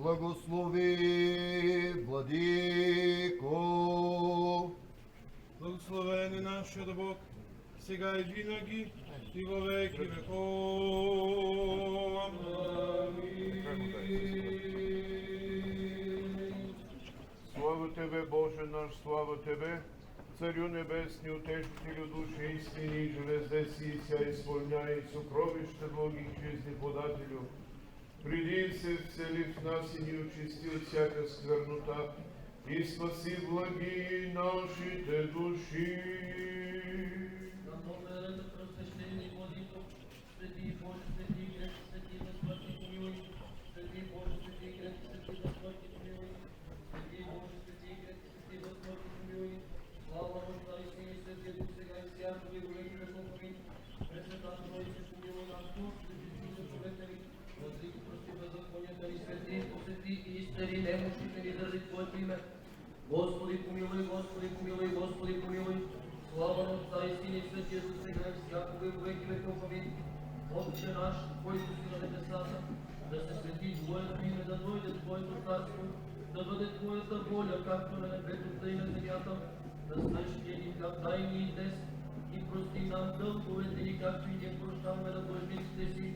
Благослови, Владико. Благословен е нашият Бог, сега и винаги, и във веки веков. Амин. Слава Тебе, Боже наш, слава Тебе, Царю небесни, утешителю души истини, железде си и ся изпълняй, сокровище благих жизни подателю. Приди се, всели в нас и ни очисти от всяка сквернота и спаси благи нашите души. На Бога просвещение, Владико, свети Боже, свети грех, свети безсмъртни помилуй, свети Боже, свети грех, свети безсмъртни помилуй, свети Боже, свети грех, свети безсмъртни помилуй, слава Отца и Сина и Святия Дух, сега и всяко и во веки веков. Амин. Пресветата Троица, помилуй нас, Господи, за човека ни, Владико, прости беззаконията ни, свети, посети и изцели немощите ни заради Твоето име. Господи помилуй, Господи помилуй, Господи помилуй. Слава на Отца и Сина и Святия Дух, сега и всякога и во веки веков. Амин. Отче наш, който си на небесата, да се свети Твоето име, да дойде Твоето царство, да бъде Твоята воля, както на небето, тъй и на земята. Насъщния ни хляб дай ни и днес, и прости нам дълговете ни, както и ние прощаваме на длъжниците си,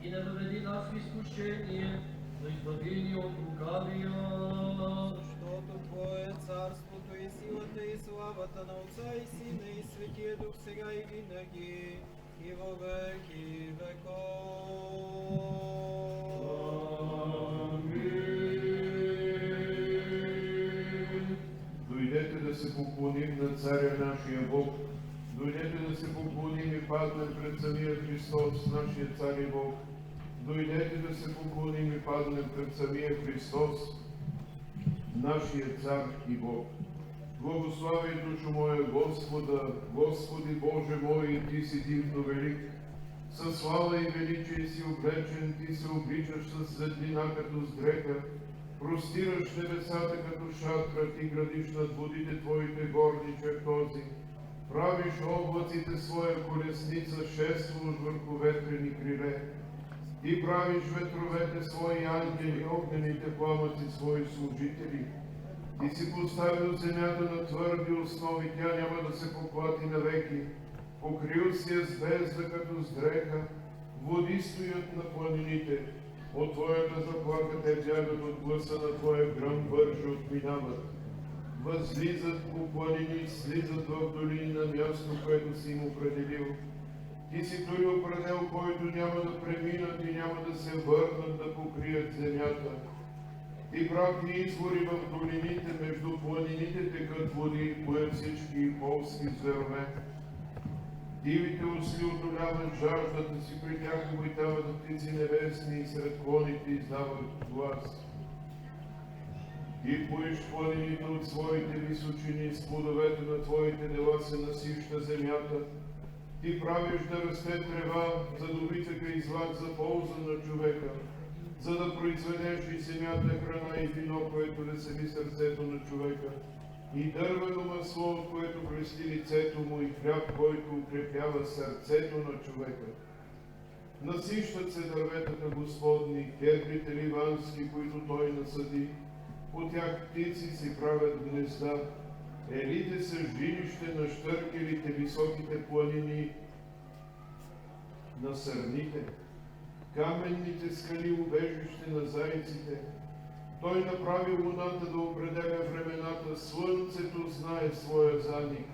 и не въведи нас в изкушение, но избави ни от лукавия. Защото Твое е царството и силата и славата на Отца и Сина и Светия Дух, сега и винаги, и во веки веков. Амин. Дойдете да се поклоним на Царя нашия Бог. Дойдете да се поклоним и паднем пред самия Христос, нашия Цар и Бог. Дойдете да се поклоним и паднем пред самия Христос, нашия Цар и Бог. Благославяй, душо моя, Господа, Господи Боже мой, Ти си дивно велик. Със слава и величие си облечен, Ти се обличаш със светлина като с дреха, простираш небесата като шатра, Ти градиш над водите Твоите горни чертози, правиш облаците своя колесница, шествуваш върху ветрени криле. Ти правиш ветровете свои ангели, огнените пламъци свои служители. Ти си поставил земята на твърди основи, тя няма да се поклати навеки. Покрил си я с бездна като с дреха, води стоят на планините. От Твоята заплаха те бягат, от гласа на Твоя гръм бърже отминават. Възлизат по планини, слизат в долини на място, което си им определил. Ти си той определ, който няма да преминат и няма да се върнат да покрият земята. Ти пратни извори в долините, между планините текат води, поят всички полски зверове. Дивите осли одоляват жаждата си, при тях обитават птици небесни и сред клоните издават глас. Ти поиш планините от своите височини, с плодовете на Твоите дела се насища земята. Ти правиш да расте трева, за добитъка и злак за полза на човека, за да произведеш и земята храна и вино, което весели сърцето на човека, и дървено масло, от което блести лицето му, и хляб, който укрепява сърцето на човека. Насищат се дърветата Господни, кедрите ливански, които Той насади, по тях птици си правят гнезда. Елите са жилище на щъркелите, високите планини на сърните, каменните скали убежище на зайците. Той направи луната да определя времената, слънцето знае своя задник.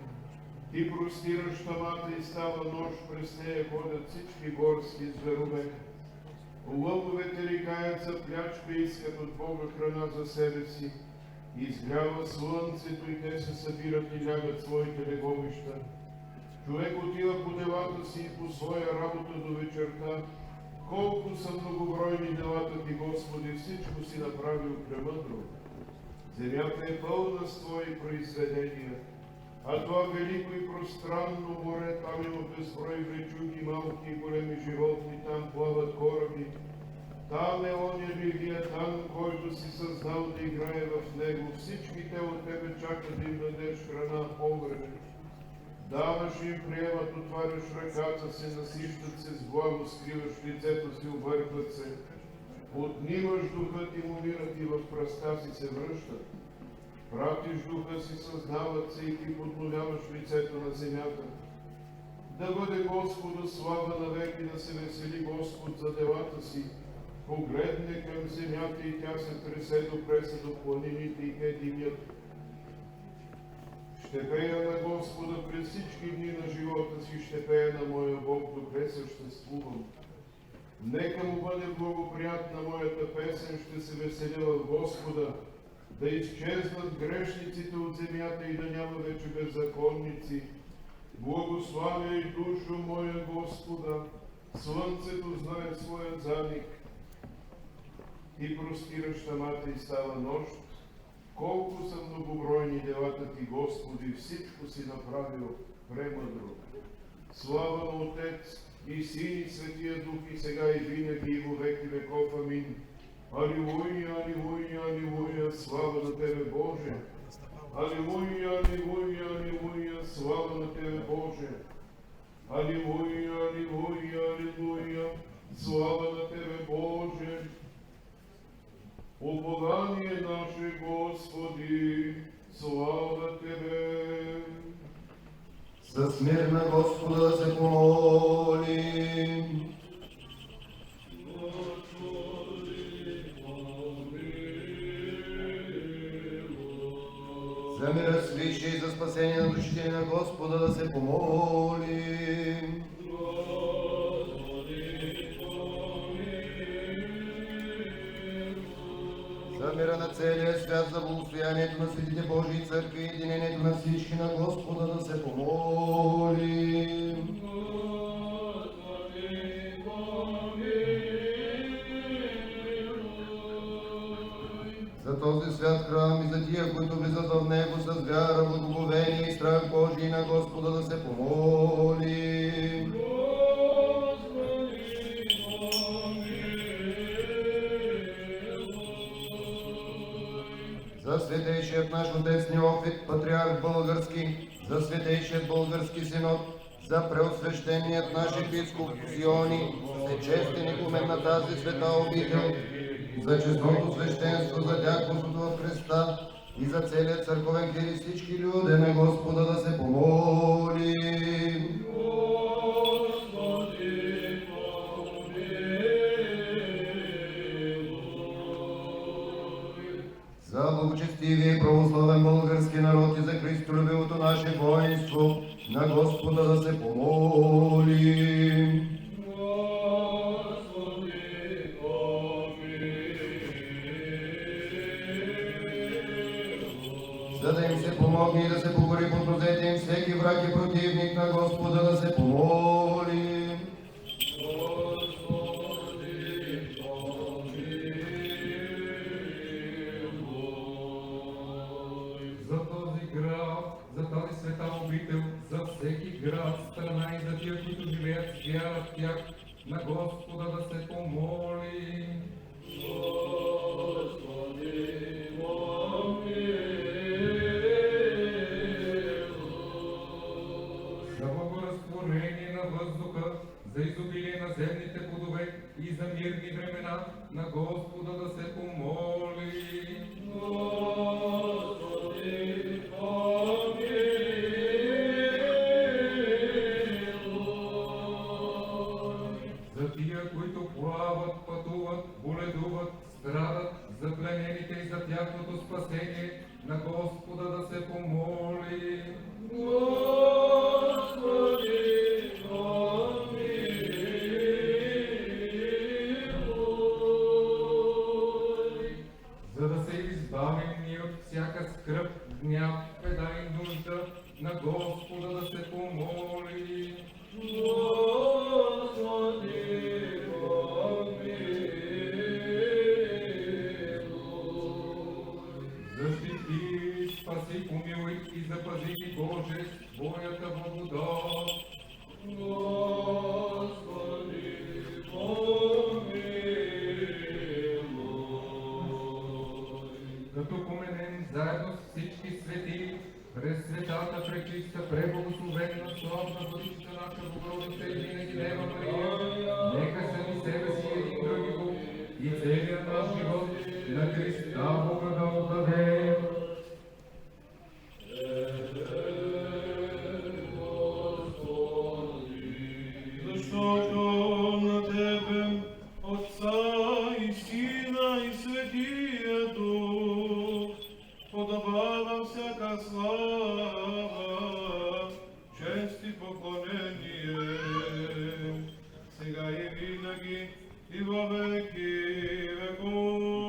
Ти простираш тамата и става нощ, през нея ходят всички горски зверове. Лъвовете ликаят за плячка, искат от Бога храна за себе си. Изгрява слънцето и те се събират и лягат своите леговища. Човек отива по делата си и по своя работа до вечерта. Колко са многобройни делата Ти, Господи, всичко си направил премъдро. Земята е пълна с Твои произведения, а това велико и пространно море, там има безброй влечуги, малки и големи животни, там плават кораби. Там е оня Левиатан, който си създал да играе в него. Всички те от Тебе чакат да им дадеш храна по-време. Даваш им, приемат, отваряш ръката си, насищат се с благо, скриваш лицето си, объркват се. Отнимаш духът и му мирът и в пръста си се връщат. Пратиш духа си, създават се и ти подновяваш лицето на земята. Да бъде Господу слава навеки, да се весели Господ за делата си. Погледне към земята и тя се тресе до преса до планините и те димят. Ще пея на Господа през всички дни на живота си, ще пея на моя Бог, докъде съществувам. Нека му бъде благоприятна моята песен, ще се веселя в Господа, да изчезнат грешниците от земята и да няма вече беззаконници. Благославяй душо моя Господа, слънцето знае своя заник. Ти простираш тъмата и става нощ. Колко са многобройни делата ти, Господи, всичко си направил премъдро. Слава на Отец и Син и Светия Дух и сега и винаги и во веки веков. Амин. Алилуя, алилуя, алилуя, слава на Тебе, Боже! Алилуя, алилуя, алилуя, слава на Тебе, Боже! Алилуя, алилуя, алилуя, слава на Тебе, Боже! Упование наше, Господи, слава Тебе! С мир на Господа да се помолим. За мира свише и за спасение на душите на Господа да се помолим. За мира на целия свят, за благостоянието на светите Божии църкви и единението на всички на Господа да се помолим. За този свят храм и за тия, които влизат в него с вяра, благоговение и страх Божий на Господа да се помолим. За светейшият наш отец Неофит, патриарх български, за светейшият български синод, за преосвещеният наш епископ Сиони, всечестен игумен на тази света обител, за честното свещенство, за дяконството в Христа и за целият църковен клир и всички люди на Господа да се помолим. За благочестивия и православен български народ и за христолюбивото наше воинство, на Господа да се помолим. За да им се помогне и да се покори под нозете им всеки враг и противник на Господа да се помолим. За този град, за тази света обител, за всеки град, страна и за тия, които живеят с вяра в тях, на Господа да се помолим. За благоразтворение на въздуха, за изобилие на земните плодове и за мирни времена, на Господа да се помолим. За тия, които плават, пътуват, боледуват, страдат, за пленените и за тяхното спасение, на Господа да се помолим. За да се избавим ние от всяка скръб, гняв, беда и нужда, на Господа да се помолим. Защити, спаси, помилуй и запази ги, Боже, Твоята благодат. Като поменем заедно с всички свети, през светата, пречиста, преблагословенна, славна Владичица наша Богородица и винаги Дева Мария, нека сами себе си един други Бог и целия високо на тебе, Отца і Сина, і Святія Дух, подобала всяка слава, честь і поклонение, сега і винаги, і во веки веков.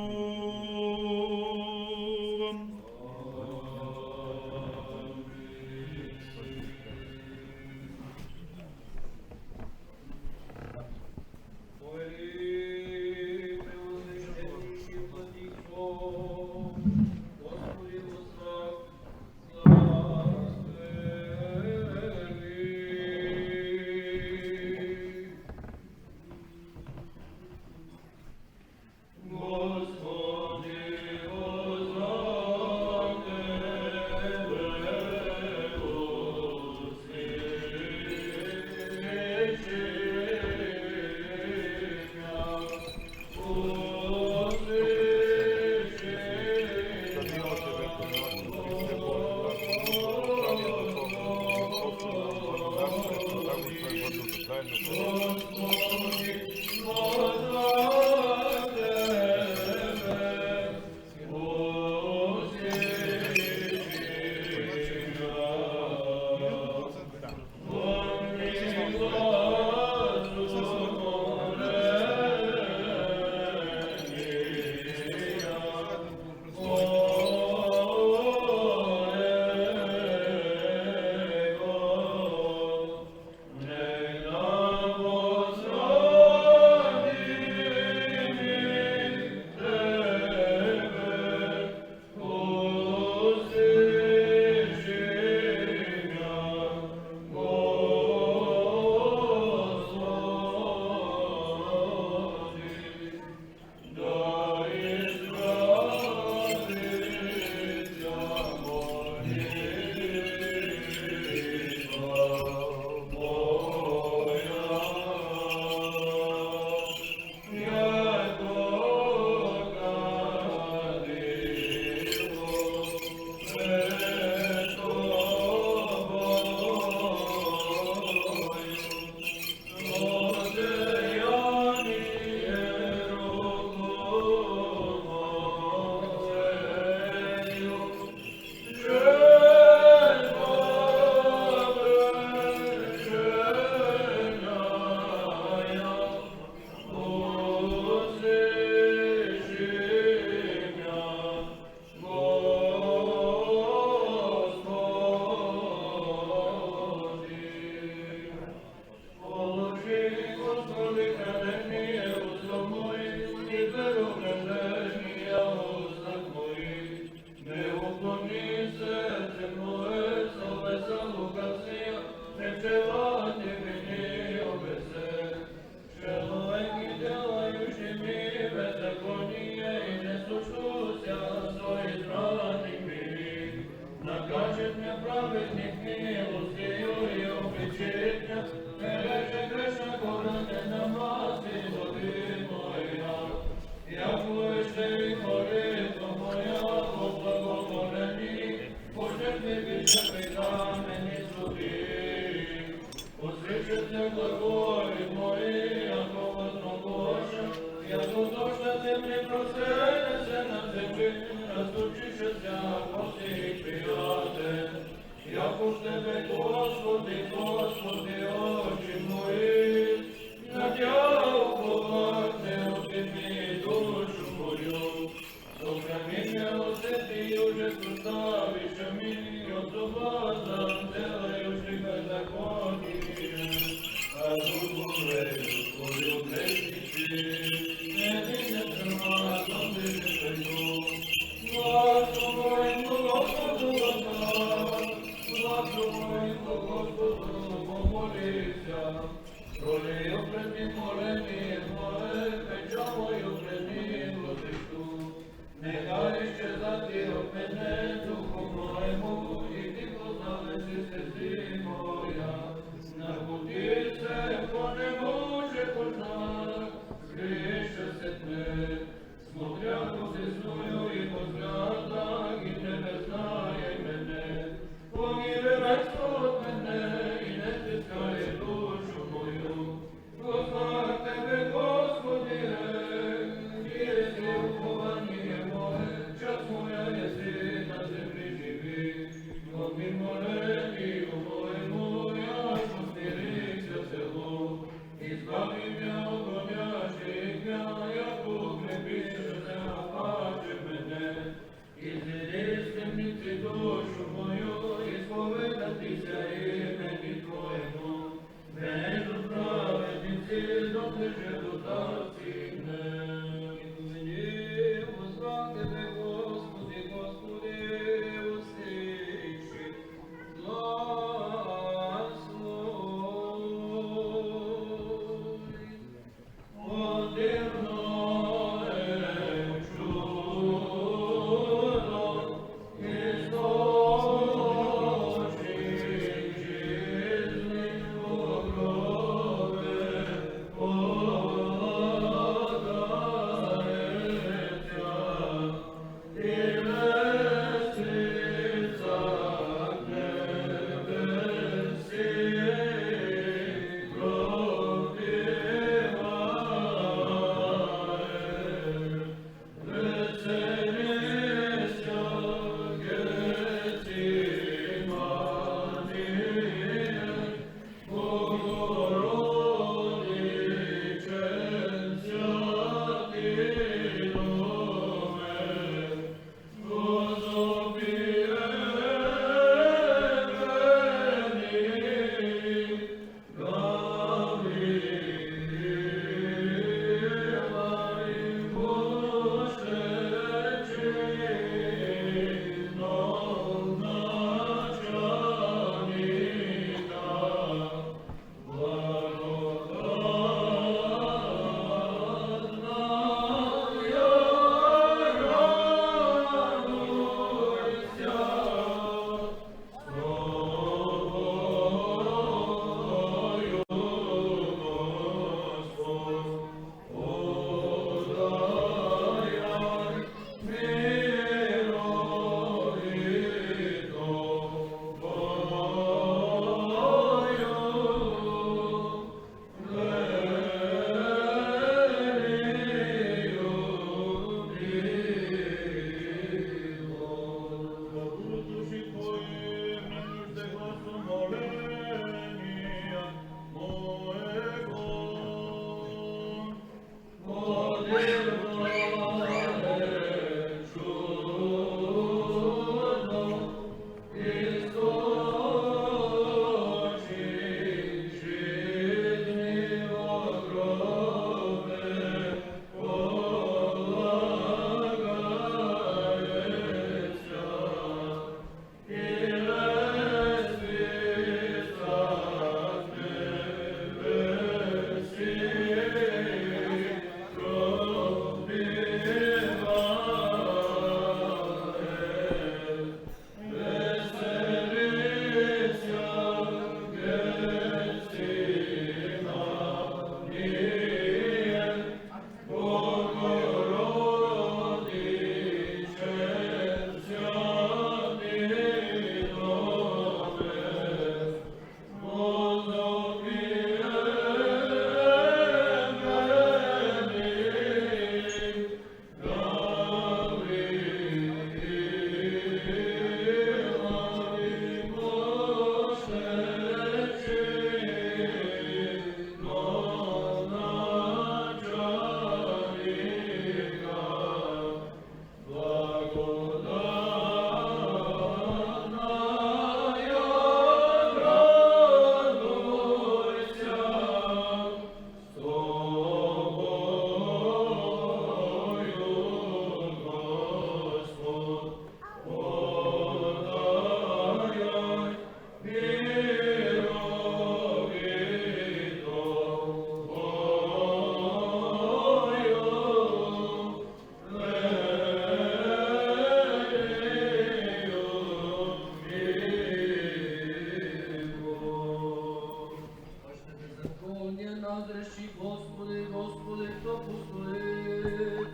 назрещи, Господи, Господи, хто пустує,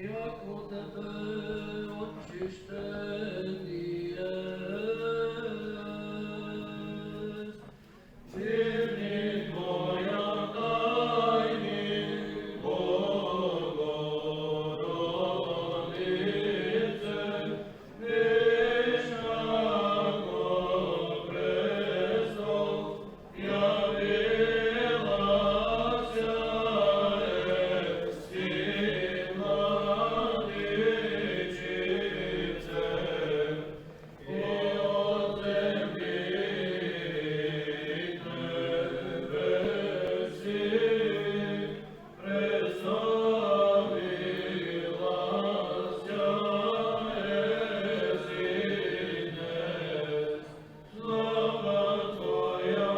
яко тебе очищені єсть. Вірні Твоя тайні, Богородице, вишняко престол, явилася єси владичице, і от землі небесі представилася єсинес. Слава Твоя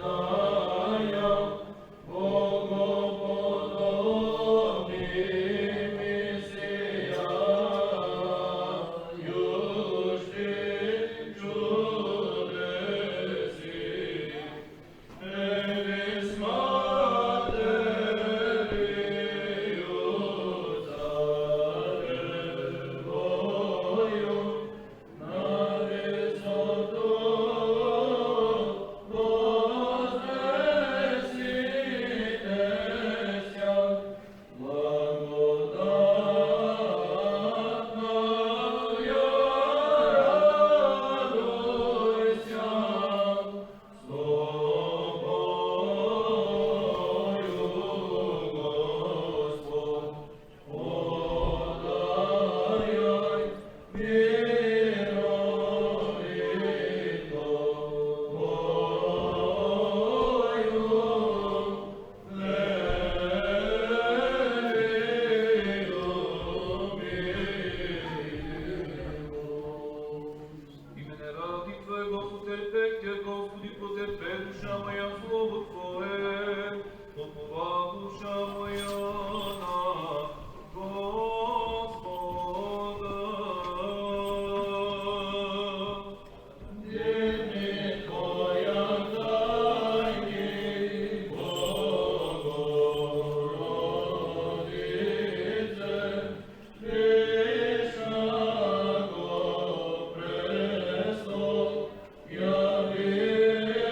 Боголепная, Богоподобными сияющих чудеси. Элис Материю Царевою, на высоту вознеситеся, благодатная радуйся, с тобою, Господь, подаяй мировито Имене ради Твоего потерпеть, Господи, потерпи, душа моя, слово Твое, попова душа моя на Господа. Вірні Твоя тайні, Богородице, вишняко престол, явилася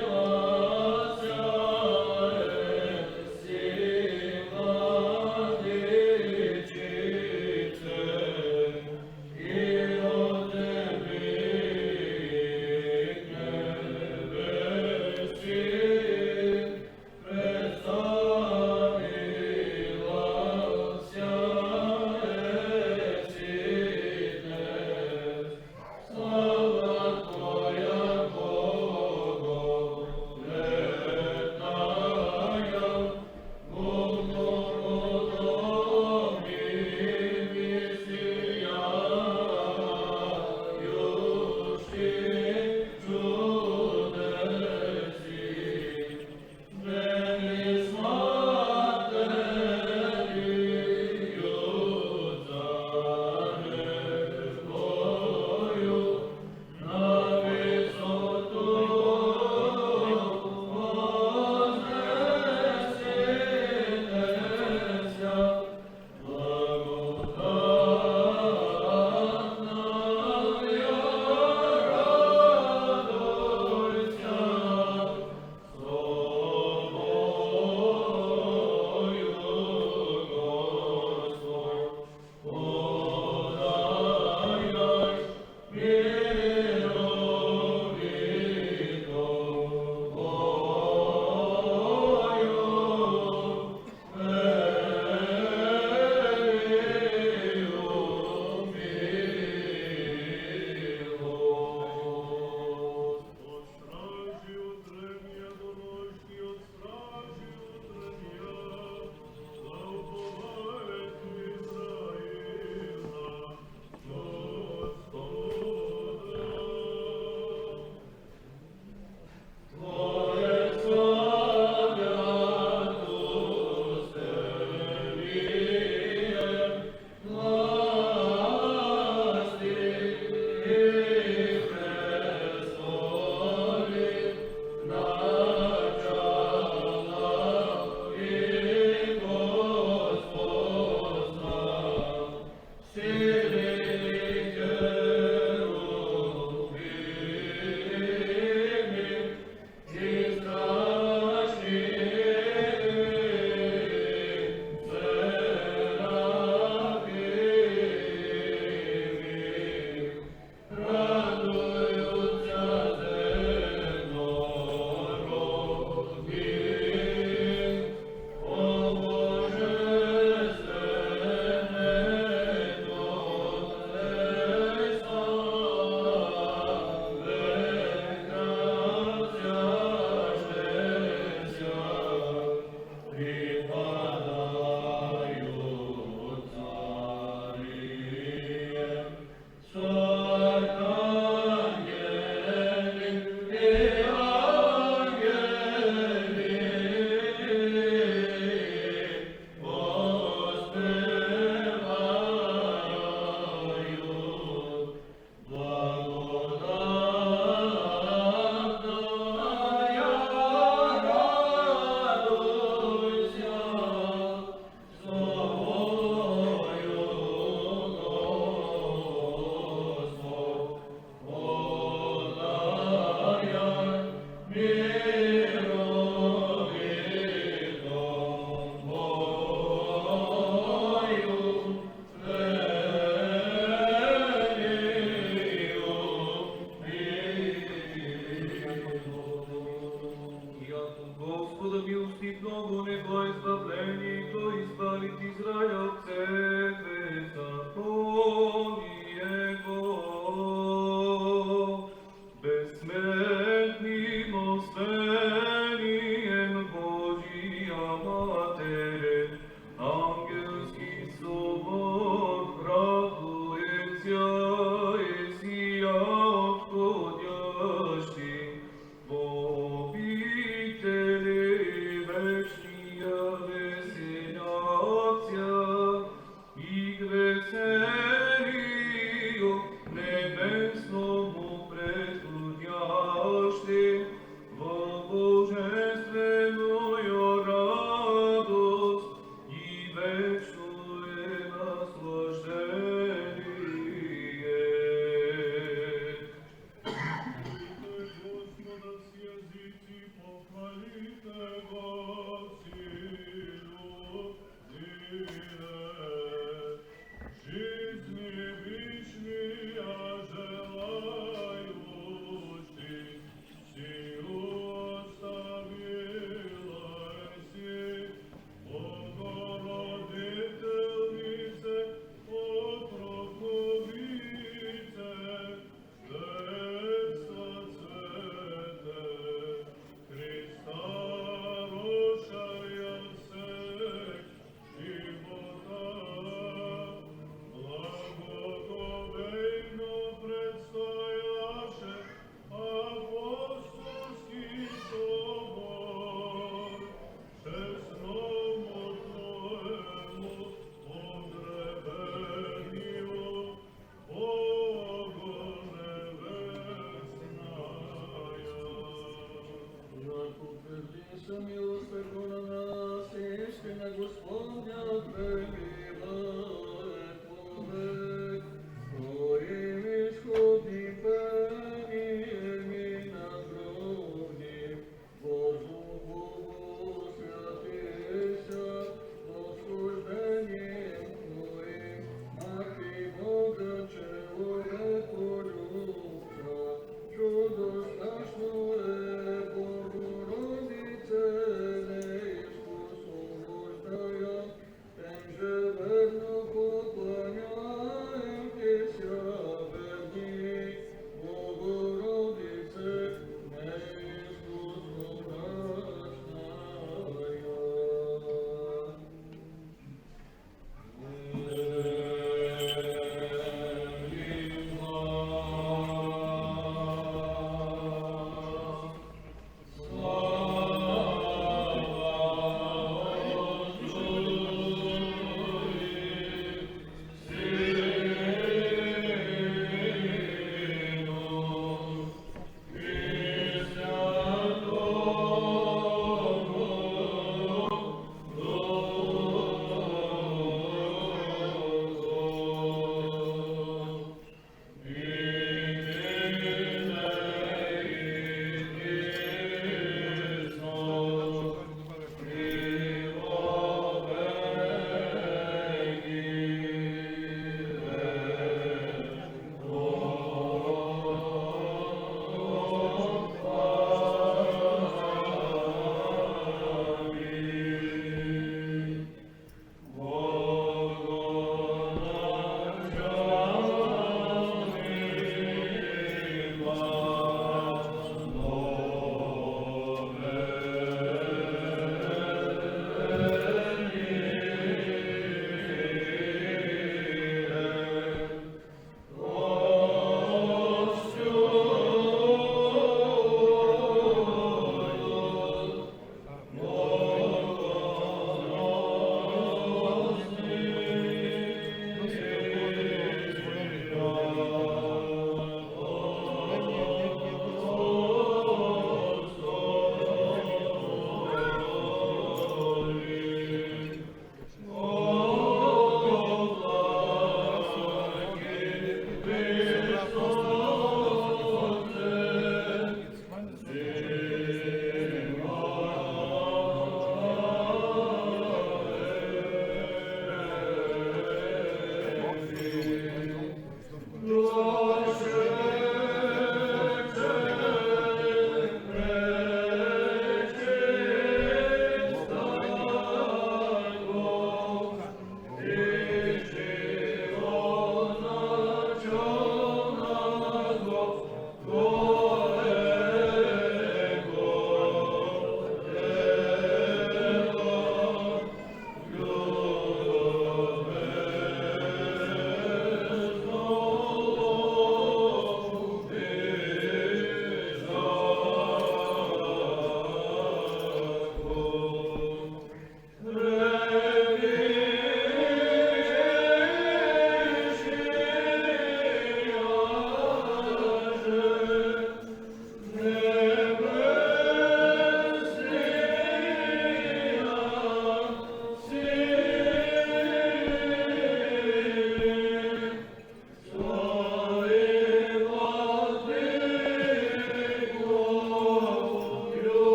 догони Твое избавление, и то избавит Израиля от себе закониего. Безсмертным освением Божия Матере, ангелский собор радуется, Есия отходящий, обители вечния веселятся, и к веселию небесному предходящи, во божественную радость и вечное наслаждение. Господа с языки, похвалите Го силу жизни вечная желающий, силу оставилась, Богородительнице, покровнице, Детства цвете, Христа рожая всех живота, благоговейно предстояше апостольский собор, честному Твоему погребению, Богу небесная. Яко утвердиша милость Твоя на нас, и истина Господня пребивает вовек. Своим искуплениями наградим, Богу святейся, восхождением Твоим, аки Бога человеку любца, чудо страшное Богородице неискусно вождая, тем же верно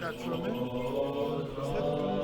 качваме. След като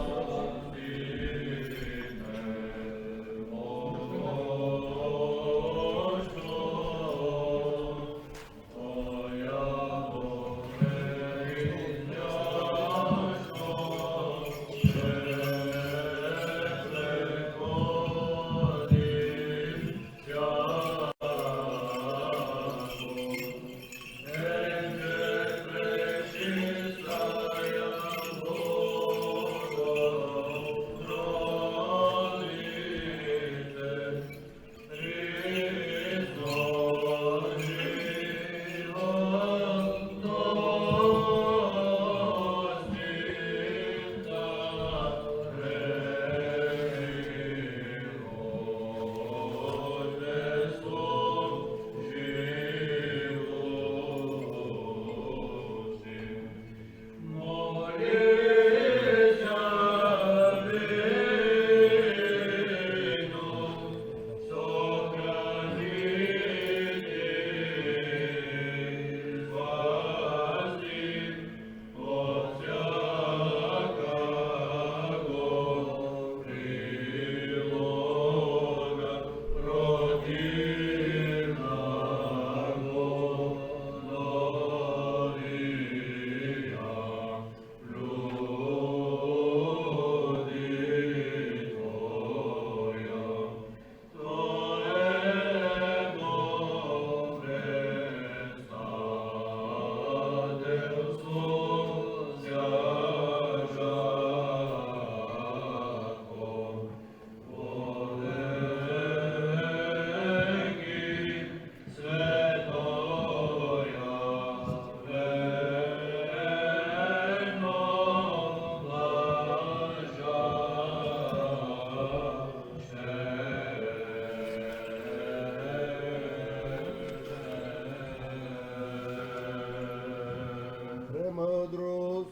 Премъдрост,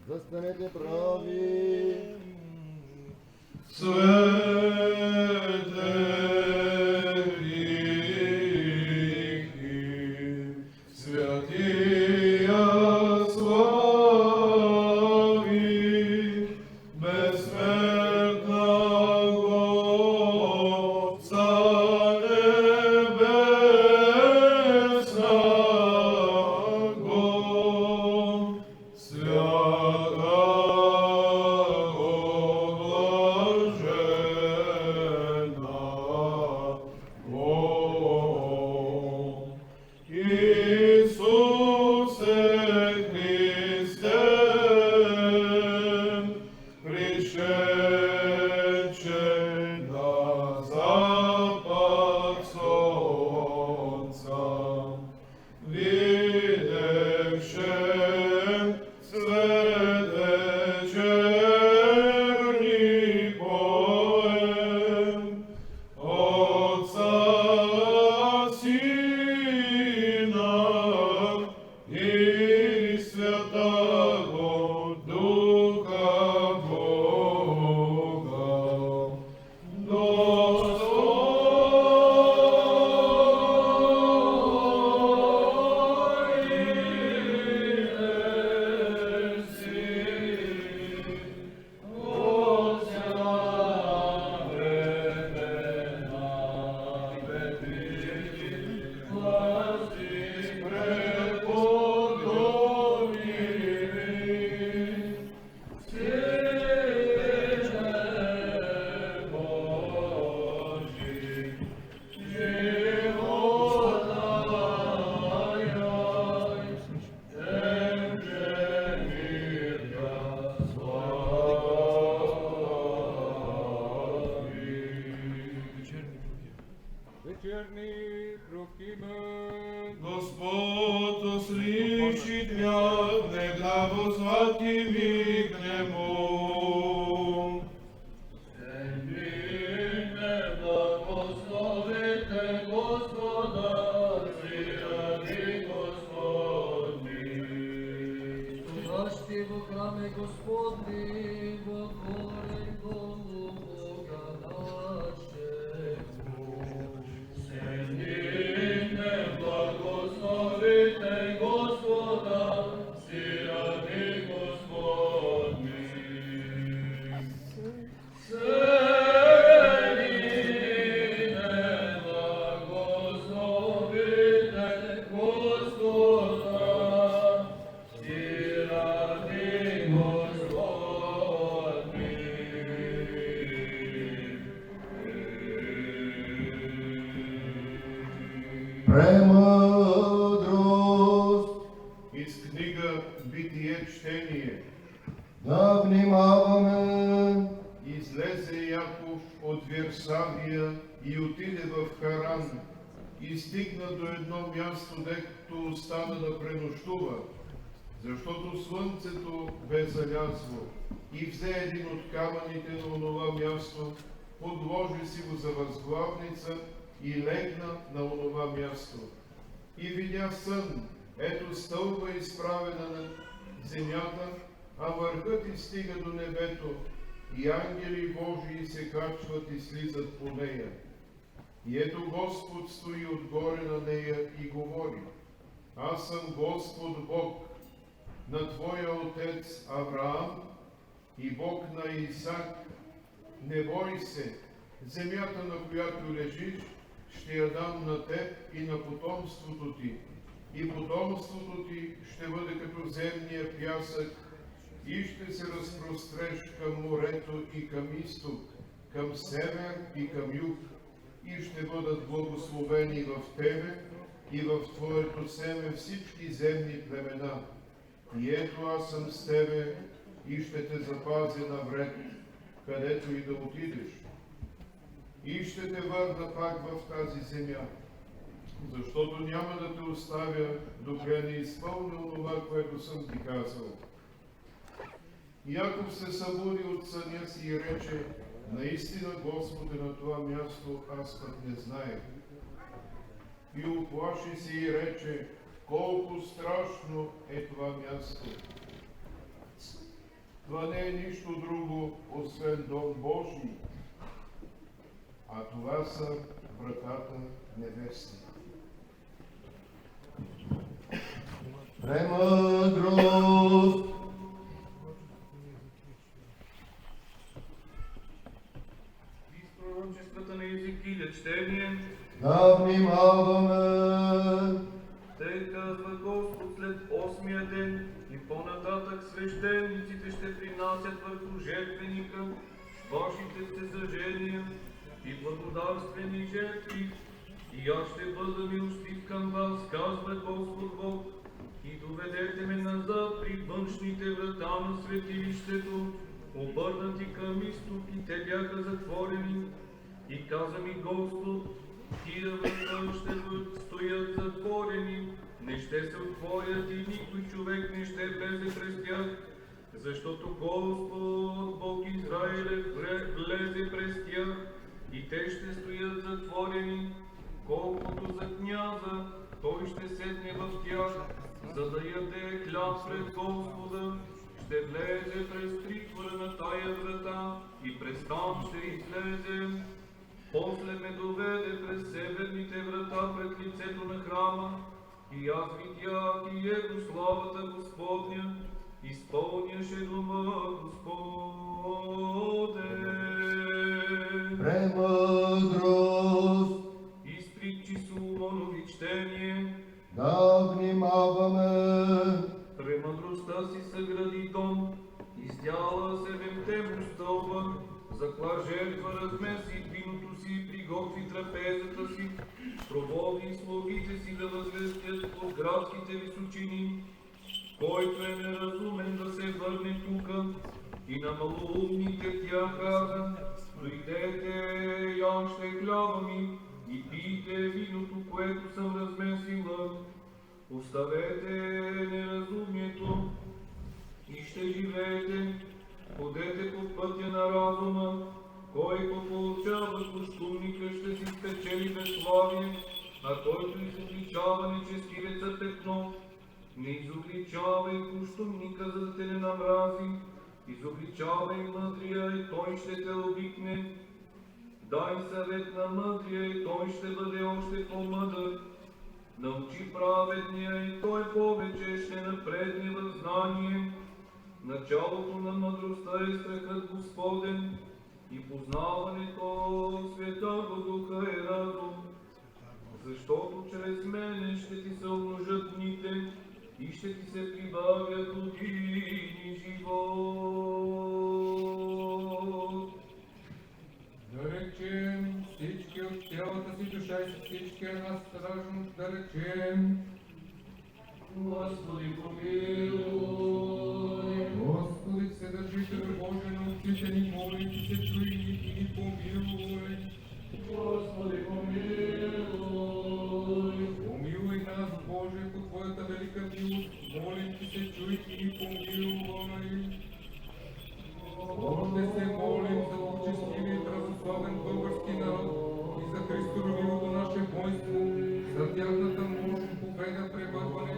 застанете прави. Вечерни прокимен. Господ услышит меня, когда возвать и мигнему. Господни, во горе Богу Бога нашего. Сенine благословите Господа, всі ради Господні. спасение. Да внимаваме. Излезе Яков от Вирсавия и отиде в Харан и стигна до едно място, дето остана да пренощува, защото слънцето бе залязло, и взе един от камъните на онова място, подложи си го за възглавница и легна на онова място. И видя сън, ето стълба изправена на земята, а върхът й стига до небето, и ангели Божии се качват и слизат по нея. И ето Господ стои отгоре на нея и говори: аз съм Господ Бог на твоя отец Авраам и Бог на Исак. Не бой се, земята, на която лежиш, ще я дам на теб и на потомството ти. И потомството ти ще бъде като земния пясък, и ще се разпростреш към морето и към изток, към север и към юг, и ще бъдат благословени в тебе и в твоето семе всички земни племена. И ето аз съм с тебе и ще те запазя навред, където и да отидеш. И ще те върна пак в тази земя, защото няма да те оставя, докато не изпълня това, което съм ти казал. Яков се събуди от съня си и рече: наистина Господ е на това място, аз пък не знаех. И уплаши се и рече: колко страшно е това място. Това не е нищо друго, освен Дом Божий, а това са вратата небесни. Премъдрост. Из пророчествата на Езекииля четение. Да внимаваме. Тъй казва Господ: след 8-я ден и по-нататък свещениците ще принасят върху жертвеника вашите всесъжения и благодарствени жертви, и аз ще бъда милостив към вас, казва Господ Бог, и доведете ме назад при външните врата на светилището, обърнати към изток, и те бяха затворени. И каза ми Господ: тия врата ще стоят затворени, не ще се отворят и никой човек не ще влезе през тях, защото Господ Бог Израилев влезе през тях, и те ще стоят затворени. Колкото за княза, той ще седне в тях, за да яде хляб пред Господа, ще влезе през притвора на тая врата и през там ще излезе. После ме доведе през северните врата пред лицето на храма, и аз видях и ето славата Господня, изпълняше дома Господен. Премъдрост. Из притчи Соломонови четение. Да внимаваме. Премъдростта си съгради дом, издяла седемте му стълба, закла жертва, размеси виното си и приготви трапезата си, проводи слугите си да възвестят от градските височини. Който е неразумен да се върне тука, и на малоумните тя каза: дойдете, янще хляба ми и пийте виното, което съм размесила. Оставете неразумието и ще живеете. Ходете по пътя на разума. Който получава кощунника, ще си спечели безславие, а който изобличава нечестивеца петно. Не изобличавай кощунника, за да те не намрази. Изобличавай мъдрия, и той ще те обикне. Дай съвет на мъдрия, и той ще бъде още по-мъдър. Научи праведния, и той повече ще напредне в знание. Началото на мъдростта е страхът Господен, и познаването света го духа е разум. Защото чрез мене ще ти се умножат дните и ще ти се прибавят години живот. Да речем всички от цялата си душа и с всичкия нас стражност, да речем: Господи помилуй. Още се молим за почестивия православен български народ и за Христолюбивото наше воинство, за тяхната мощ, победа, пребъдване,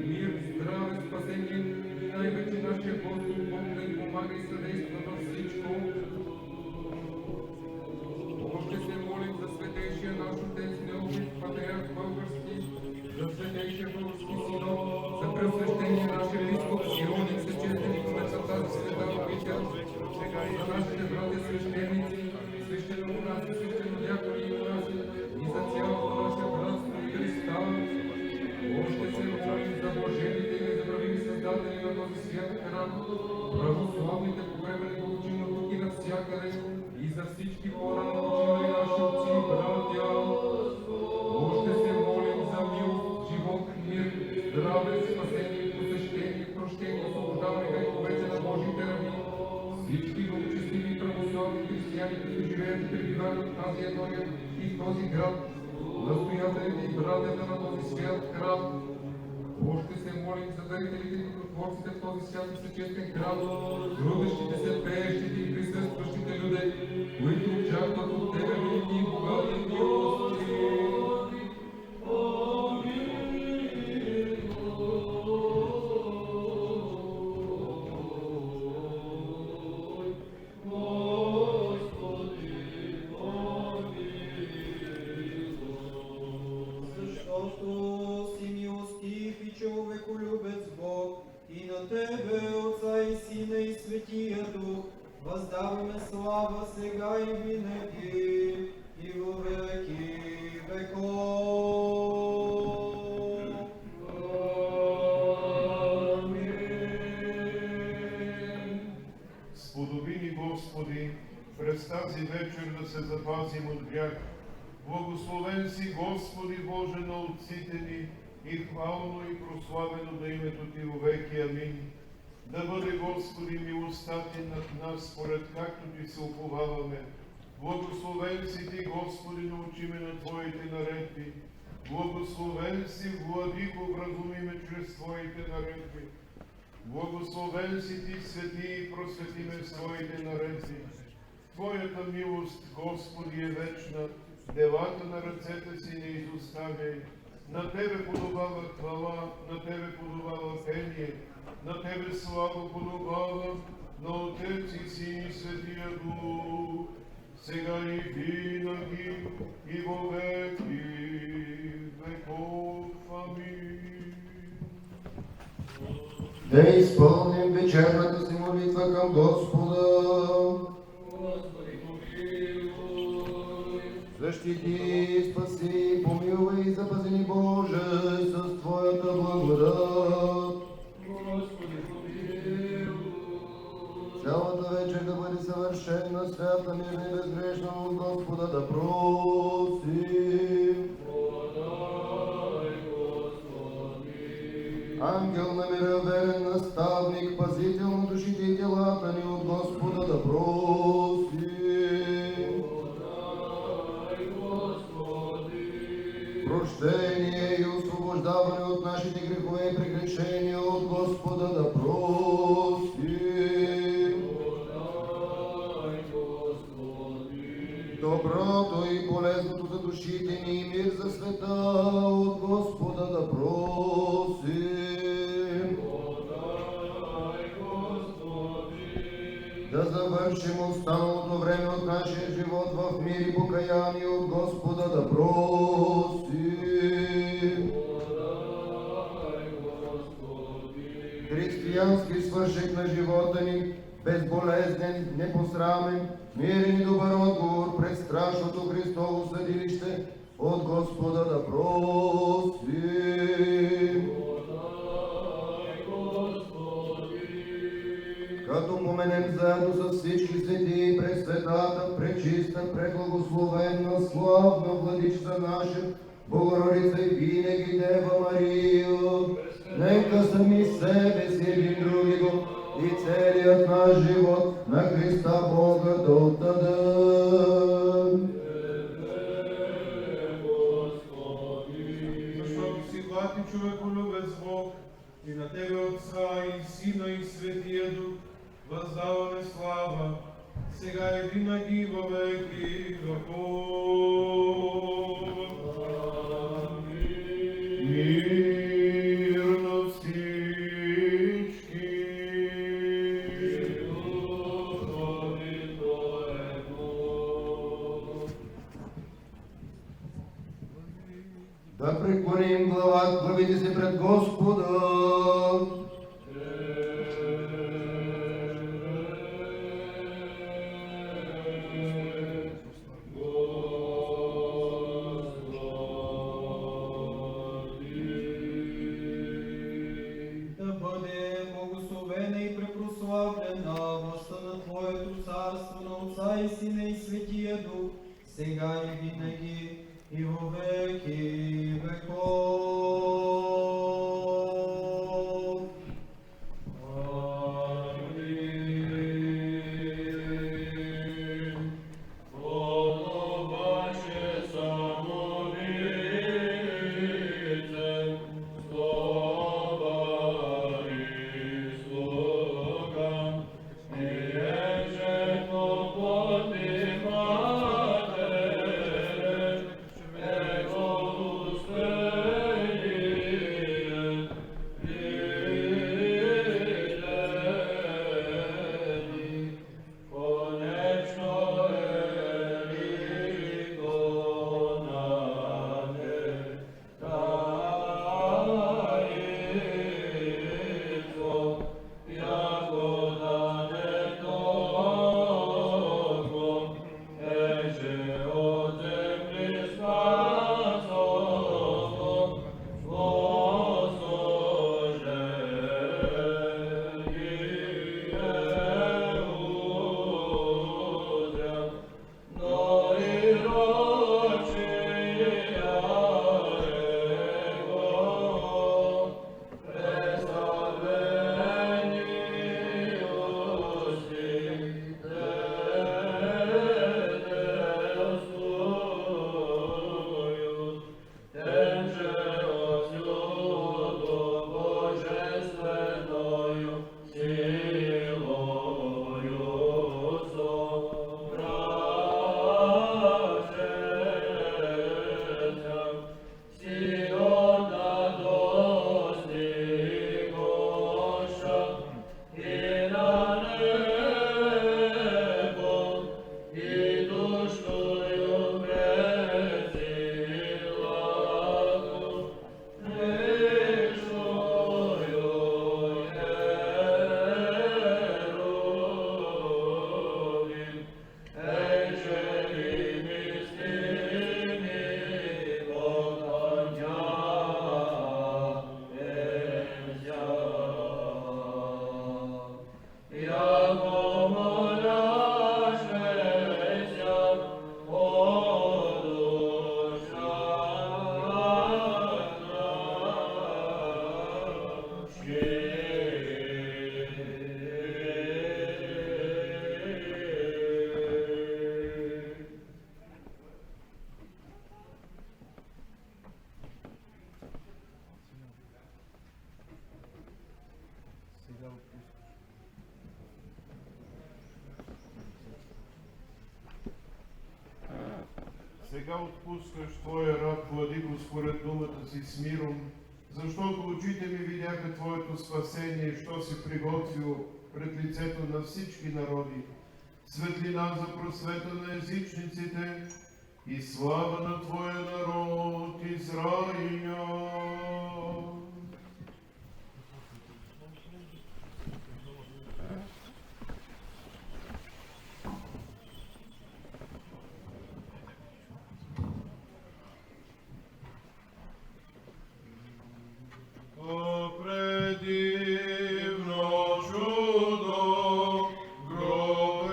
мир, здраве, спасение и най-вече нашия Господ Бог да ни помага и съдейства във всичко. Още се молим за светейшия наш отец Неофит, патриарх български, за светейшия български синод, за преосвещения нашия епископ Сионик, съчестеник на тази света обител, за нашите братя свещеници, свещеноmonaси, свещенодякони и монаси, и за цялото наше братство в Христа. Още се молим за блажените и незабравими създатели на този свят храм, православните погребани получим тук и навсякъде, и за всички по-рано починали наши отци и братя. Още се молим за милост, живот, мир, здраве, спасение, посещение, прощение, освобождаване греховете на Божите раби. Всички благочестиви православни християни, които живеят и пребивават в тази еднония и в този град, настоятелите и братята на този свят храм. Още се молим за дарителите и добротворците в този свят и всечестен град, трудещите се, пеещите и присъстващите люди, които очакват от Тебе велики и богати милости. Защото си милостив и човеколюбец Бог, и на Тебе, Отца и Сина и Светия Дух, въздаваме слава сега и винаги, и во веки веков. Амин. Сподоби ни, Господи, през тази вечер да се запазим от грях. Благословен си, Господи Боже, на отците ни, и хвално и прославено да името Ти вовеки. Амин. Да бъде, Господи, милостта Ти над нас, според както Ти се уповаваме. Благословен си Ти, Господи, научи ме на Твоите наредби. Благословен си, Владико, вразуми ме чрез Твоите наредби. Благословен си Ти, свети и просвети ме с Твоите наредби. Твоята милост, Господи, е вечна, делата на ръцете си не изоставяй. На Тебе подобава хвала, на Тебе подобава пение, на Тебе слава подобава, на Отец и Син и Светия Дух, сега и винаги, и во веки веков. Амин. Да изпълним вечерната си молитва към Господа. Защити, спаси, помилвай и запази ни, Боже, с Твоята благодат. Цялата вечер да бъде съвършена, свята, мирна и безгрешна от Господа да просим. Ангел на мира, верен наставник, пазител на душите и телата ни от Господа да просим. Прощение и освобождаване от нашите грехове и прегрешения от Господа да просим. Доброто и полезното за душите ни и мир за света от Господа да просим. Да завършим останалото време от нашия живот в мир и покаяние от Господа да просим. Християнски свършек на живота ни, безболезнен, непосрамен, мирен и добър отговор пред страшното Христово съдилище от Господа да просим. Като поменем заедно с всички светии през светата, пречиста, преблагословенна, славна Владичица наша, Богородица и винаги Дева Мария, нека сами себе си един други го и целият наш живот на Христа Бога да отдадем. Защото си благ и човеколюбец Бог, и на Тебе Отца и Сина и Светия Дух, въздаваме слава, сега и винаги во веки веков. Мир на всички. Да преклоним главите си пред Господа. Да бъде благословена и препрославлена властта на Твоето царство, на Отца и Сина и Светия Дух, сега и винаги и во веки веков. Амин. Обаче само лицем, слова и слугам, и ежедно поднимате его успение, видени, конечно виконане, таинство, яко дадено, еже от земли спасово, возложение узря, но и рочия его, представлени усти, деделствуют, тенже осюду божественною силою собрашися, Сиона достигоша, и на небо, и душою презилаку, высшую Херувим, эже им истини поклоняемся. Яко молящийся о душах наших. Сега отпускаш Твоя раб, владико, според думата си с миром, защото очите ми видяха Твоето спасение, що си приготвил пред лицето на всички народи, светлина за просвета на езичниците и слава на Твоя народ Израиля. О, предивно чудо, гробе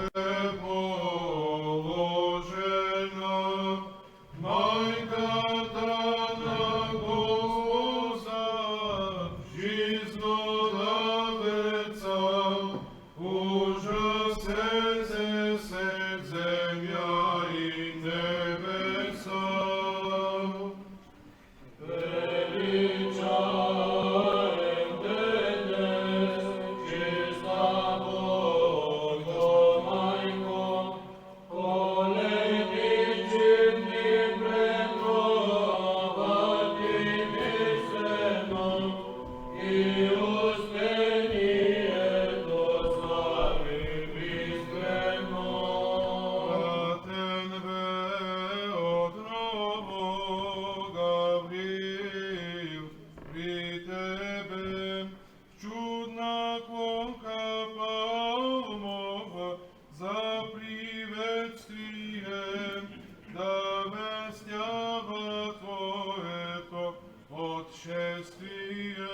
положена, майката на Господа Bratен bе отново, Гавриил, при тебе чудна клонка палмова за приветствие, да вестява Твоето отшествие.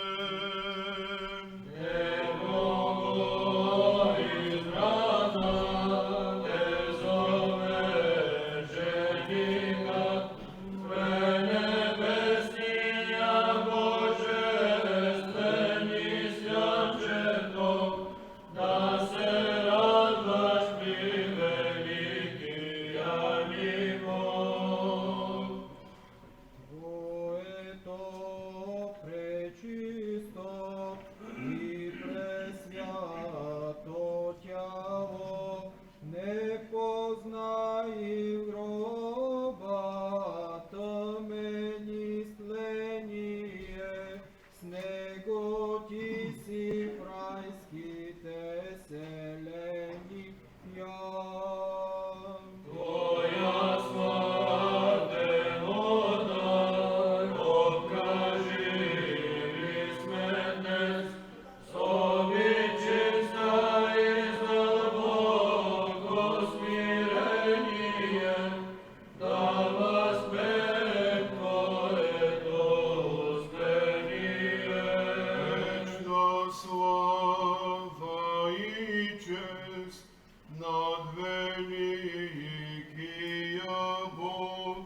Твоето пречисто и пресвято тяло не познай в гроба тъмени сление, с него ти си в райските селения. Вечна слава и чест над великия Бог,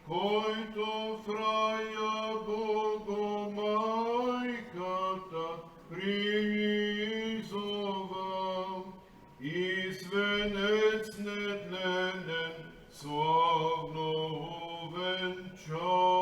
който в рая Богомайката призовал и с венец нетленен славно увенчал.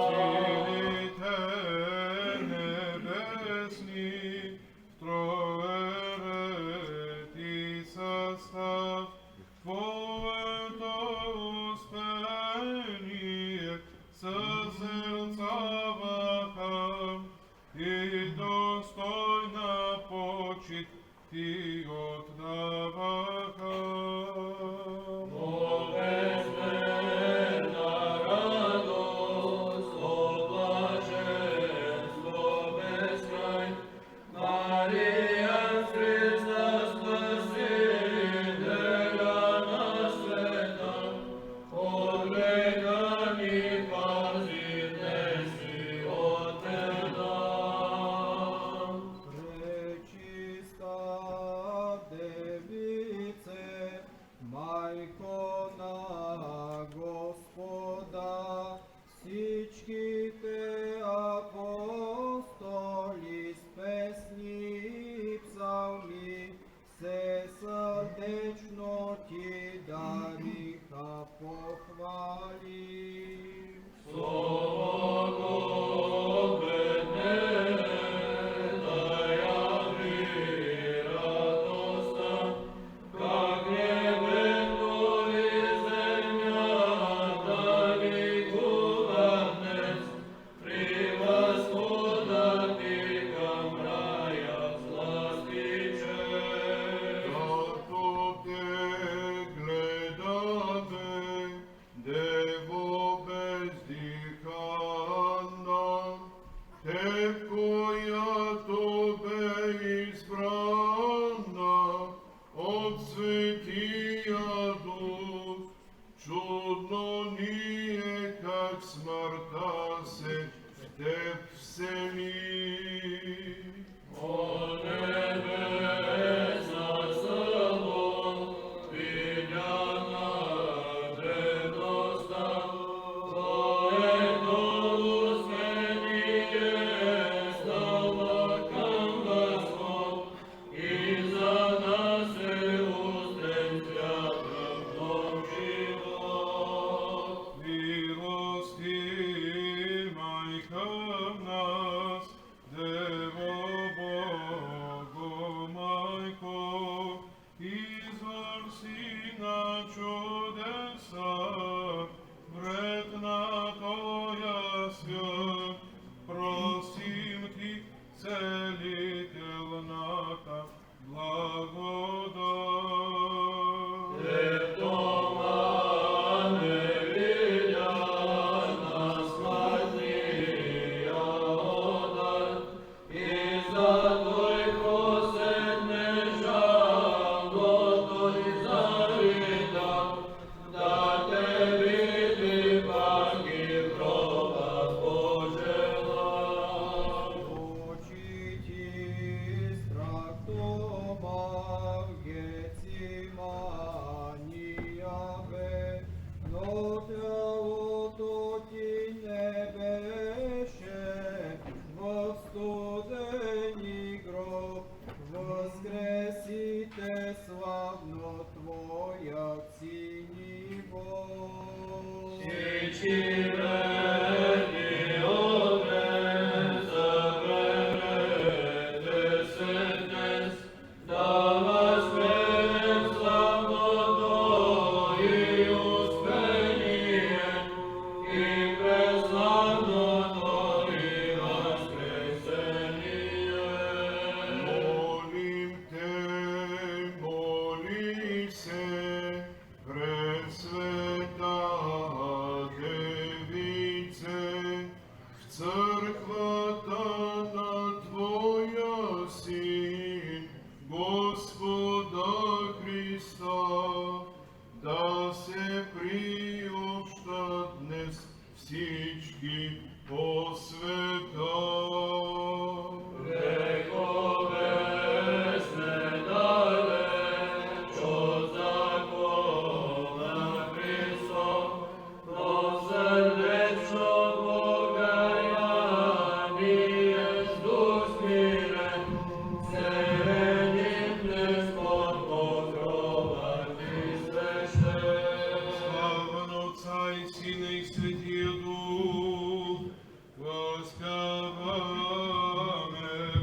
Силите небесни, троерет и състав, Твоето успение съзерцаваха и достойна почит ти отдаваха. Пречиста Девице, Майко на Господа, всичките апостоли с песни и псалми се сърдечно ти дариха похвали. Като те гледаме, Дево бездиханна, Теб, която бе избрана от Светия Дух, чудно ние как смъртта се в Теб всели. Видя на древността, през всички по света. Слава на Отца и Сина и Светия Дух, възкаваме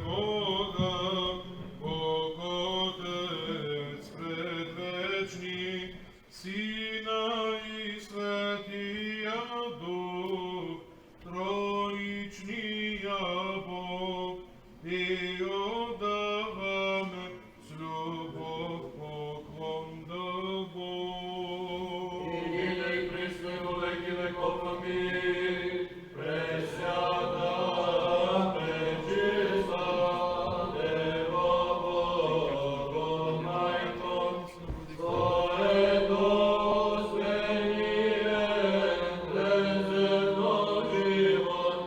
Бога, Бог Отец предвечни, Сина и Светия Дух, Троичния Бог, и отдаваме с любов поклон да Бог. И пресне во веки веков, амин. Пресвята, пречиста, Дева Богом Майко, Твоето смирение, преземно живот,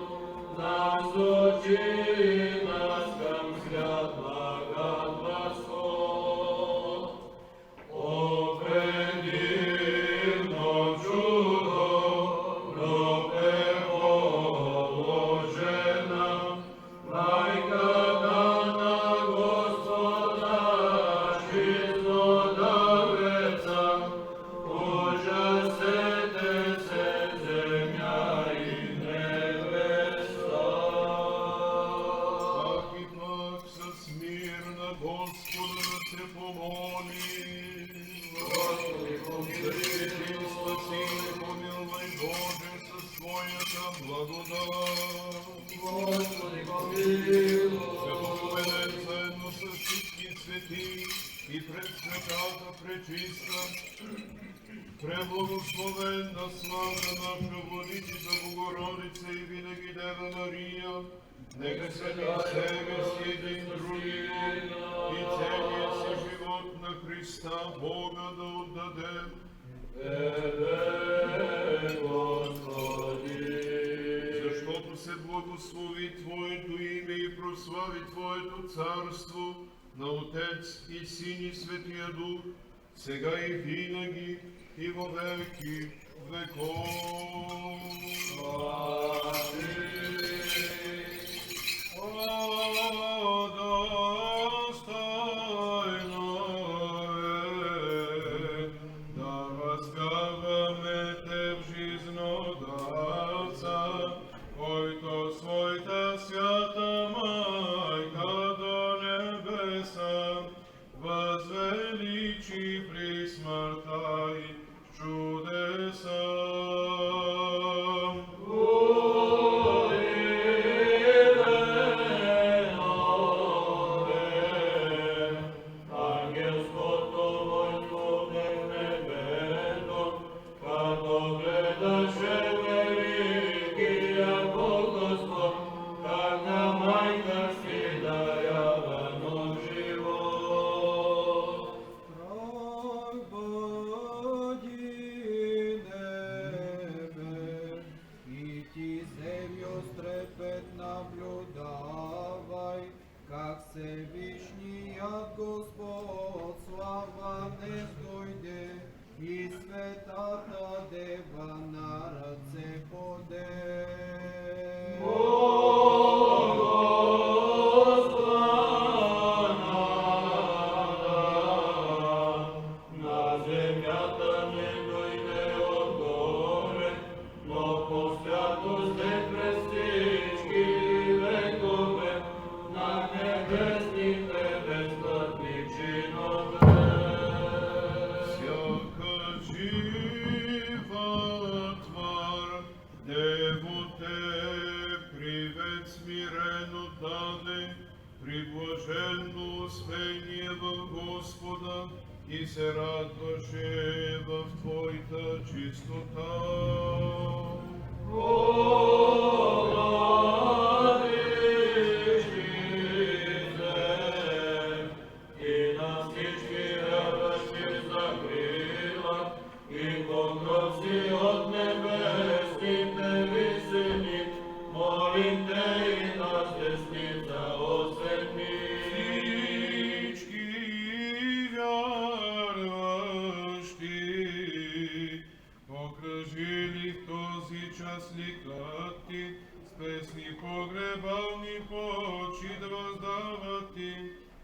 нас учи, нас към свят благат възход. О, предивно чудо, любеположена, майката на Господа, чистота вреца, ужасете се земя и небеса. Пак и пак със мир на Господа да се помоли. Господи, помилуй. Спаси, помилуй Боже със Твоята благодат. Господи, помилуй. Святоповеден заедно с всички свети и пред светата пречиста, преблагословенна славна наша Владичица Богородица и винаги Дева Мария, нека свети себе си един другиго и целия си живот на Христа Бога да отдадем. Защото се благослови Твоето име и прослави Твоето царство на Отец и Син и Светия Дух, сега и винаги и во веки веков. Достойно е да възкаваме Те в жизнодавца, който своята свята майка до небеса възвеличи при смъртта и чудеса. Наблюдавай, как Всевишният Господ слава днес дойде и светата Дева на ръце поде. На земята не дойде отгоре, но по святост е през всички векове, на небесните безплатни чинове. Всяка жива твар, Дево Те привет смирено даде, при блаженно успение в Господа и се радваше в Твоята чистота. И на всички вярващи закрила, и покров си от небесни възликат ти, с песни погребални почит въздават ти,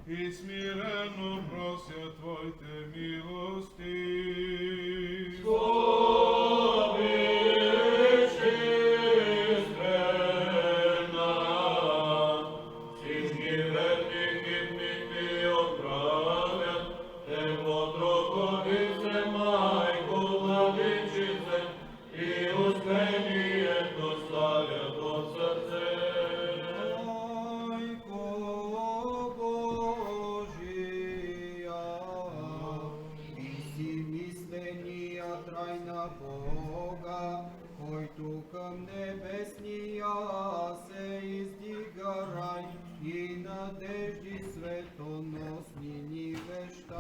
и смирено просят Твоите милости. Майко Божия, Ти си мисления трайна Бога, който към небесния се издига рай и надежди светоносни ни вещай.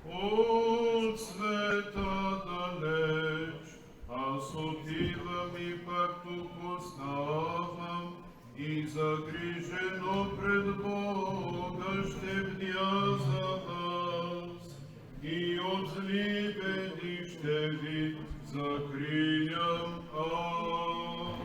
От света далеч, аз отивам и пак тук оставам, и загрижено пред Бога ще бдя за вас, и от зли беди ще ви закриям аз.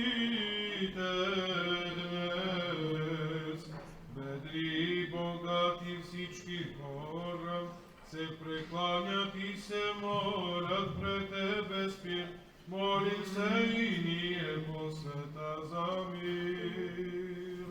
Гарантите днес, бедни и богати всички хора, се прекланят и се молят пред Тебе спир. Молим се и ние по света за мир.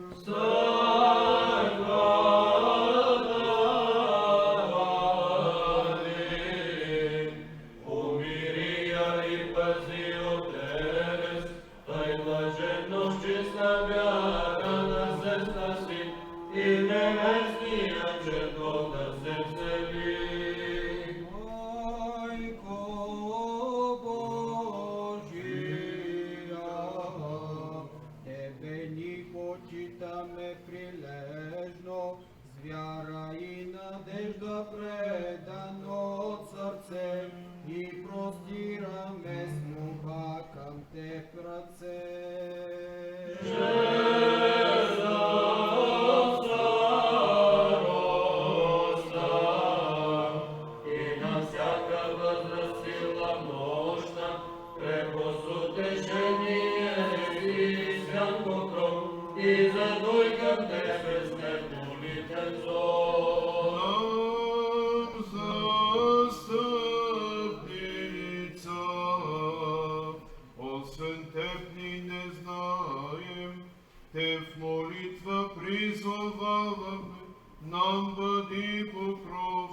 Майко Божия, Тебе ни почитаме прилежно, с вяра и надежда предано от сърце, и простираме с молба към Теб ръце. Нам застъпница, освен Теб ни не знаем, Те в молитва призоваваме, нам бъди покров,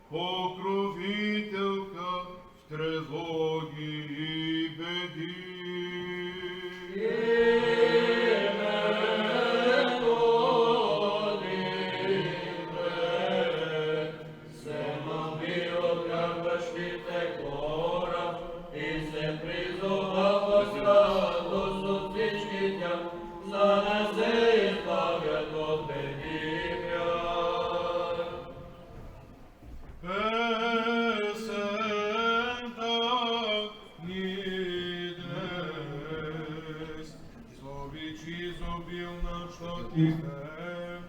покровителка в тревоги и беди. Песента ни днес, с обич изобилна, що Ти пеем,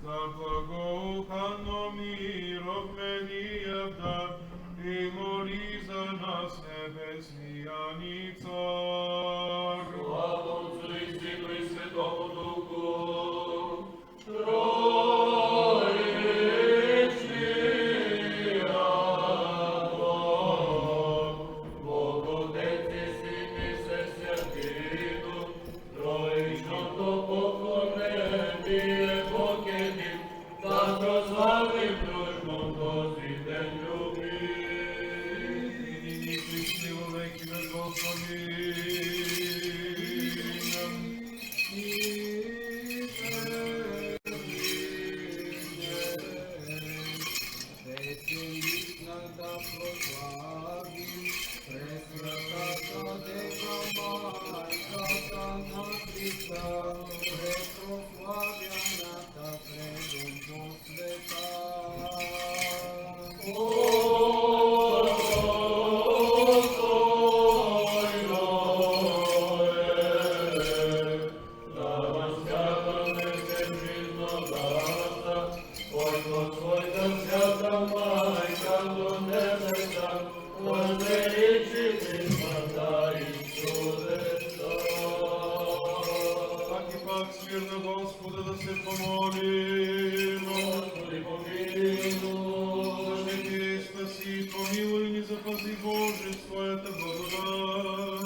за благоухано миров мения дар, и моли за нас небесния ни Цар. Слава Отцу и Сину и Святому Духу, И ни пришли во веки Пак и пак смирно Господа да се помолим. Защити, спаси, помилуй ни, запази Боже, своята благодат.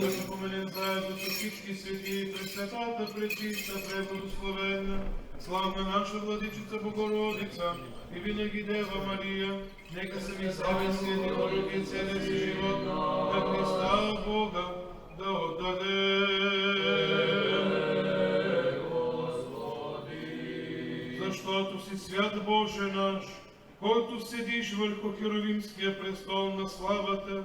Да се поменем заедно с всички свети и пресветата, пречиста, преблагословена, славна наша Владичица Богородица и винаги Дева Мария, нека се ми зависи и целия си живот на Христа Бога да отдаде. Защото си свят Боже наш, който седиш върху херовимския престол на славата,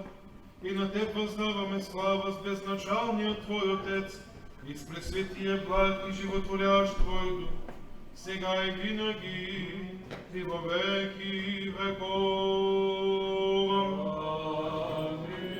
и на Теб въздаваме слава с безначалния Твой Отец и с пресветия благ и животворящ Твой Дух, сега и винаги и во веки веков. Амин.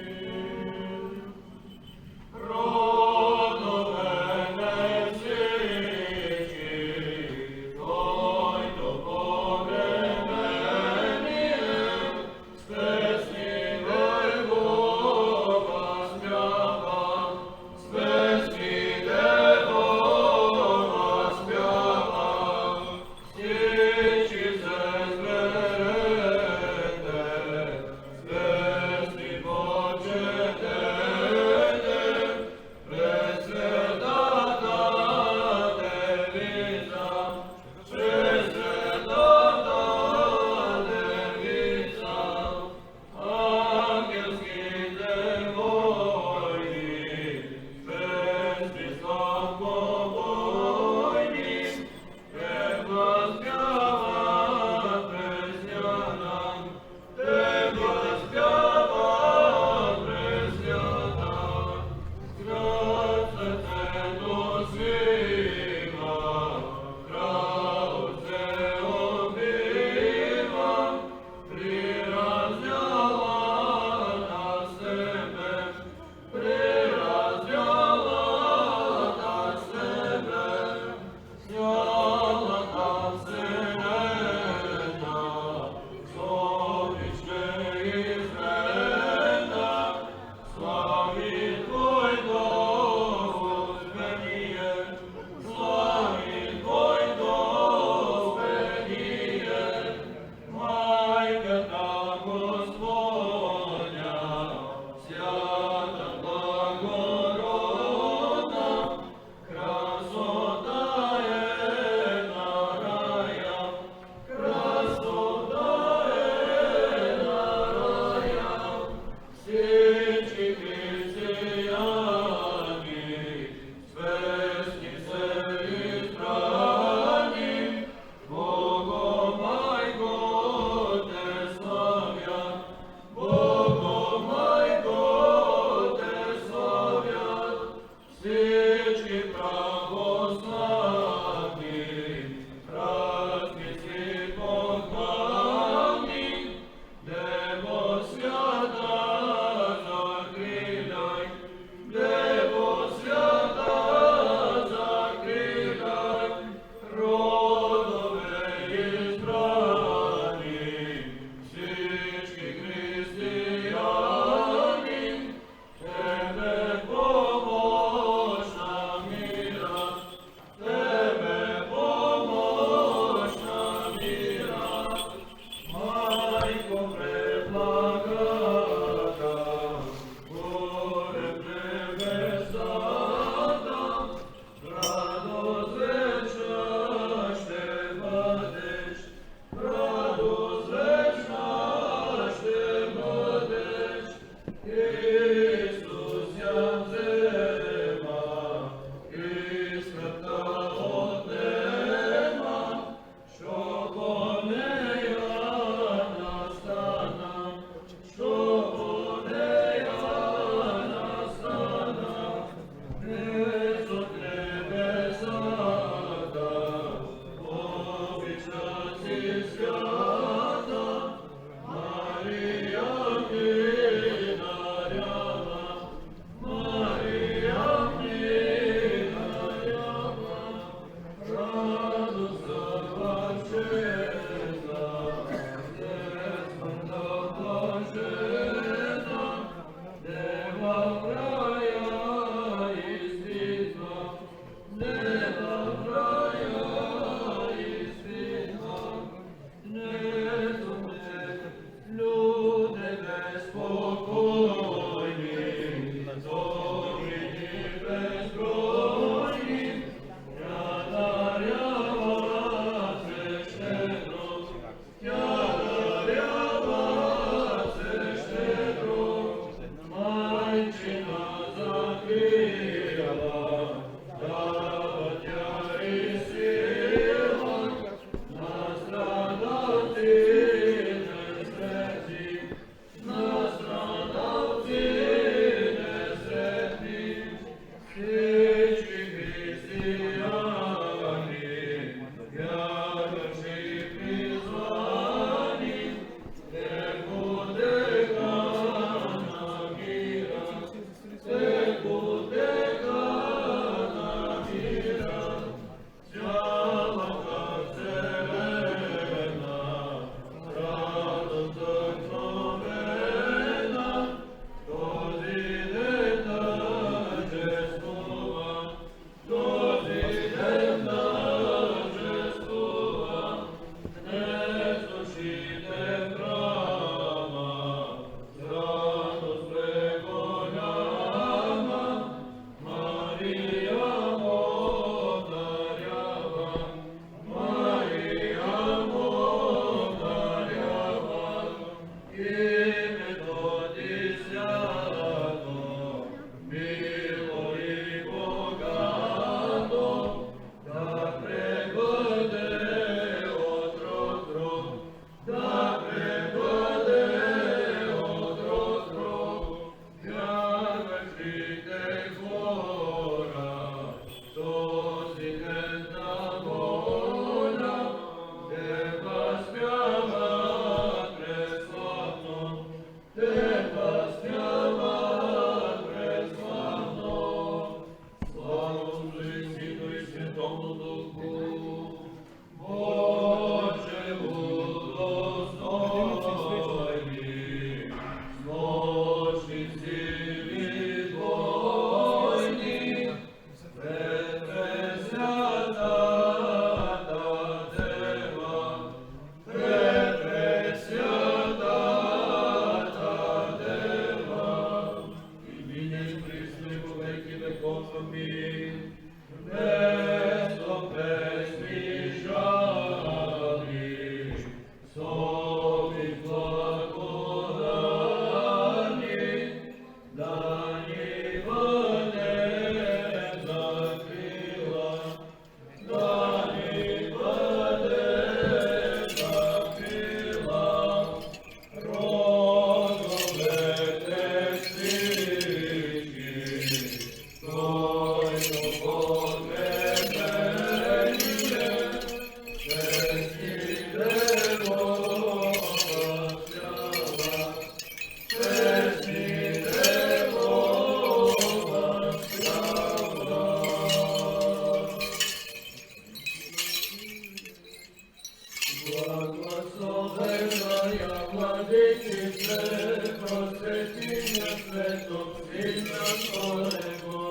просвети меня светом сильно Твоего.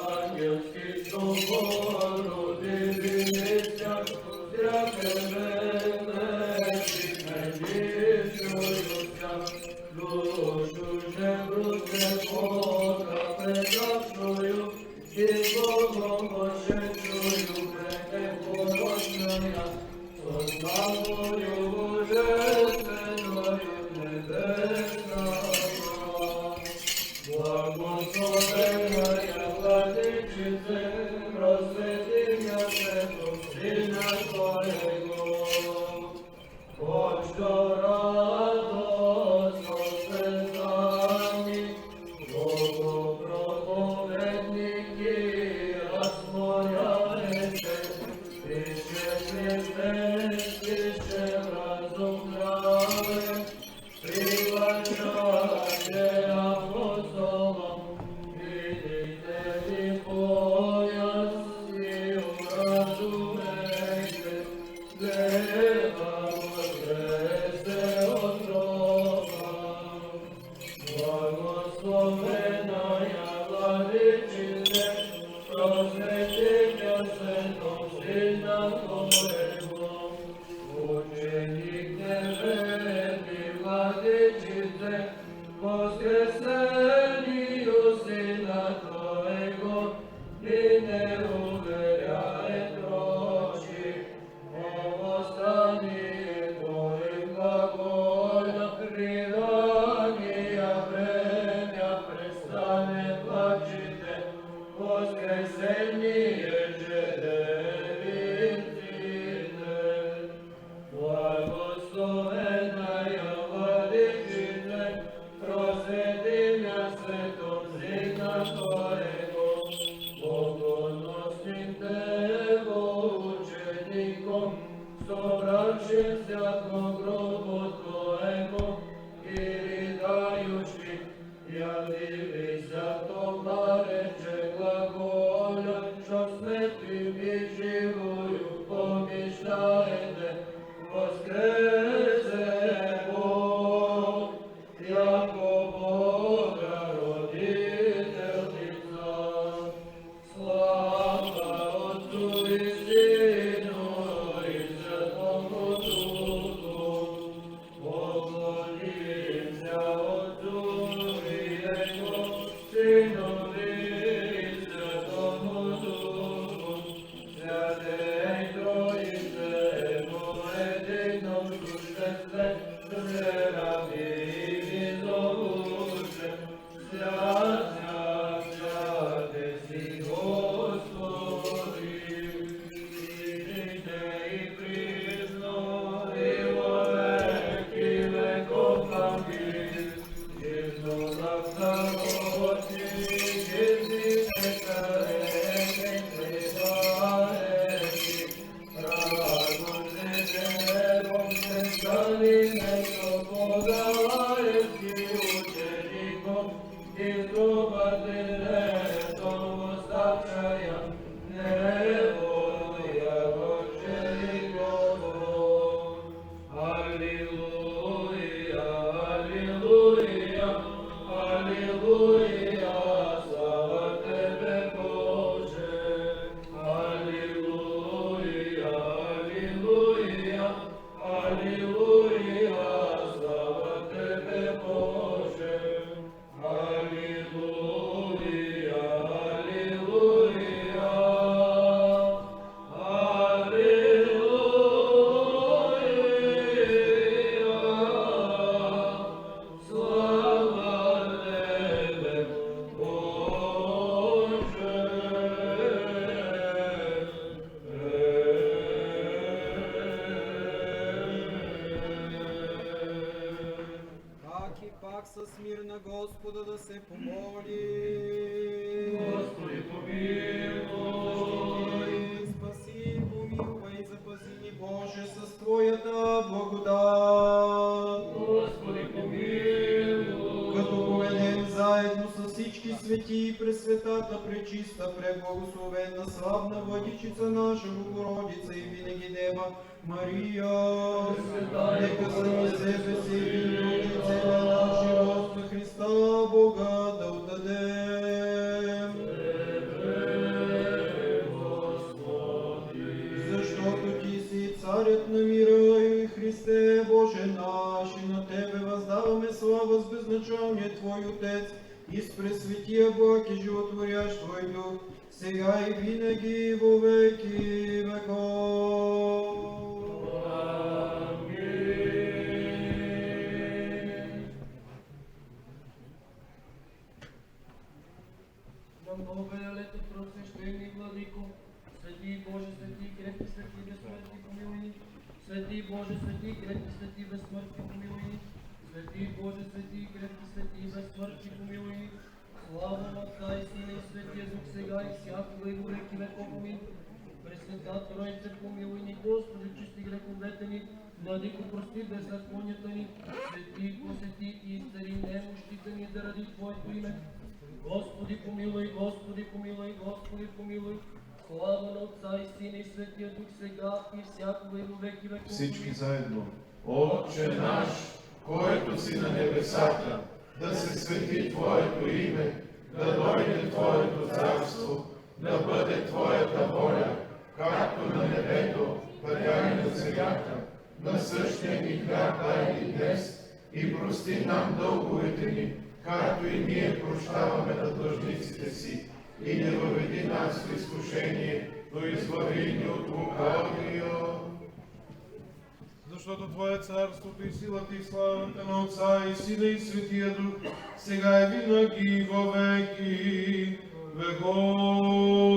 Ангельский собор, удивися, зря Тебе надеюся, душу же грудне Бога предавшую, и Богом пошедшую пренепорочная, со славою божественною небесного. Благословенная Владычице, просвети меня светом сына Твоего. Хоть что радостно слезами, Богопроповедники осмоляете, Тише святых, тише разумляет, приглашайте апостолам, видите ли пояс и уразумейте, дева воскресе от гроба. Благословенная Владычице, просвети меня светом сына Твоего. Ученик небесный, Владычице, воскресению Сына Твоего, и не уверяет прочи, о восстании Твоим глаголя, предания время престанет плачете, воскресение же девятины. Благословенная Владычице, просвети меня светом сына Твоего, богоносным Тево учеником, собравшимся ко гробу Твоему, и рыдающий, явивися то нарече глаголя, що смертним і живою помішаєте, воскресе Бог, яко Бога родительниця. Слава Отцу і Сину і Святому Духу, поклонімся Отцу і Йому, Синові і Святому Духу, Святий Троїце, поедином существе, зверами зовуше, свят, свят, святий сі Господи, ідите і присно, і во веки веков амінь. Єсно нас народі, єдине царене, прибареті, разом з небом, Сталинесо подаваєшки учеником, і здобателем оставшая неволя учеником. Аллилуйя, аллилуйя, аллилуйя, слава Тебе, Боже. Аллилуйя, аллилуйя, аллилуйя, слава Тебе, Боже. Аллилуйя, аллилуйя, аллилуйя, слава Тебе, Боже. Пак и пак со смирно Господа да се помоли. Господи, помилуй. Спаси, помилуй, запази ни Боже с Твоята благодат. Господи, помилуй. Като поведем заедно с всички свети и пресветата, пречиста, преблагословена, славна владичица наша Богородица и винаги Дева Мария, нека сами себе си и от целия наш живот на Христа Бога да отдадем. Защото Ти си царят на мира и Христе Боже наш, и на Тебе въздаваме слава с безначалния Твой Отец и с пресветия Бог и животворящ Твой Дух, сега и винаги и во веки веков. Новоявлето просвещение, Владико, Свети Боже, Свети, крепки, Свети, безсмъртни, помилуй ни. Свети Боже, Свети, крепки, Свети, безсмъртни, помилуй ни. Свети Боже, Свети, крепки, Свети, безсмъртни, помилуй ни. Слава на Отца и Сина и Светия Дух, сега и всякога и во веки веков. Амин. Пресвета Троице, помилуй ни, Господи, чисти греховете ни, Владико, прости беззаконията ни, Свети, посети и изцели немощите ни заради Твоето име. Господи помилуй, Господи помилуй, Господи помилуй. Слава на Отца и Сина и Светия Дух, сега и всякога и во веки веков. Всички заедно. Отче наш, който си на небесата, да се свети Твоето име, да дойде Твоето царство, да бъде Твоята воля, както на небето, така и на земята. Насъщния ни хляб дай ни днес и прости нам дълговете ни, както и ние прощаваме на длъжниците си. И не въведи нас в изкушение, но избави ни от лукавия. Защото Твое царството и силата и славата на Отца и Сина и Светия Дух, сега и винаги и во веки веков.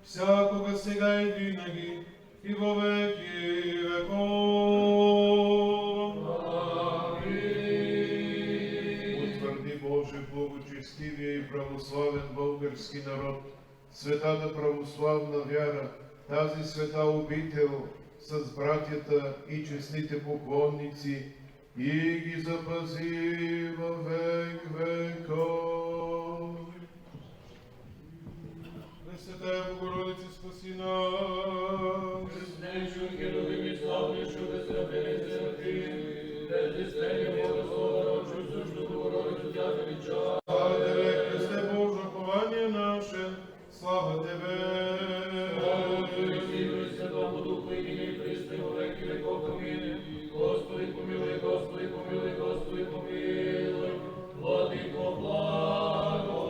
Всякога сега и винаги и во веки веков. Утвърди Боже благочестивия и православен български народ, светата православна вяра, тази света обител с братята и честните поклонници, и ги запази във век веков. Пресвятая Богородице, спаси нас. Преснейшо, херувими, славнейшо, безсравнени святи, бездействение, благословено, чувствущо Богородицу, тя велича. Слава Тебе, Христе Боже, кование наше, слава Тебе. Слава Тебе, Сину и Святому Духу, и ныне и присно, и во веки веков. Амин. Господи помилуй, Господи помилуй, Господи помилуй. Владико, благослови.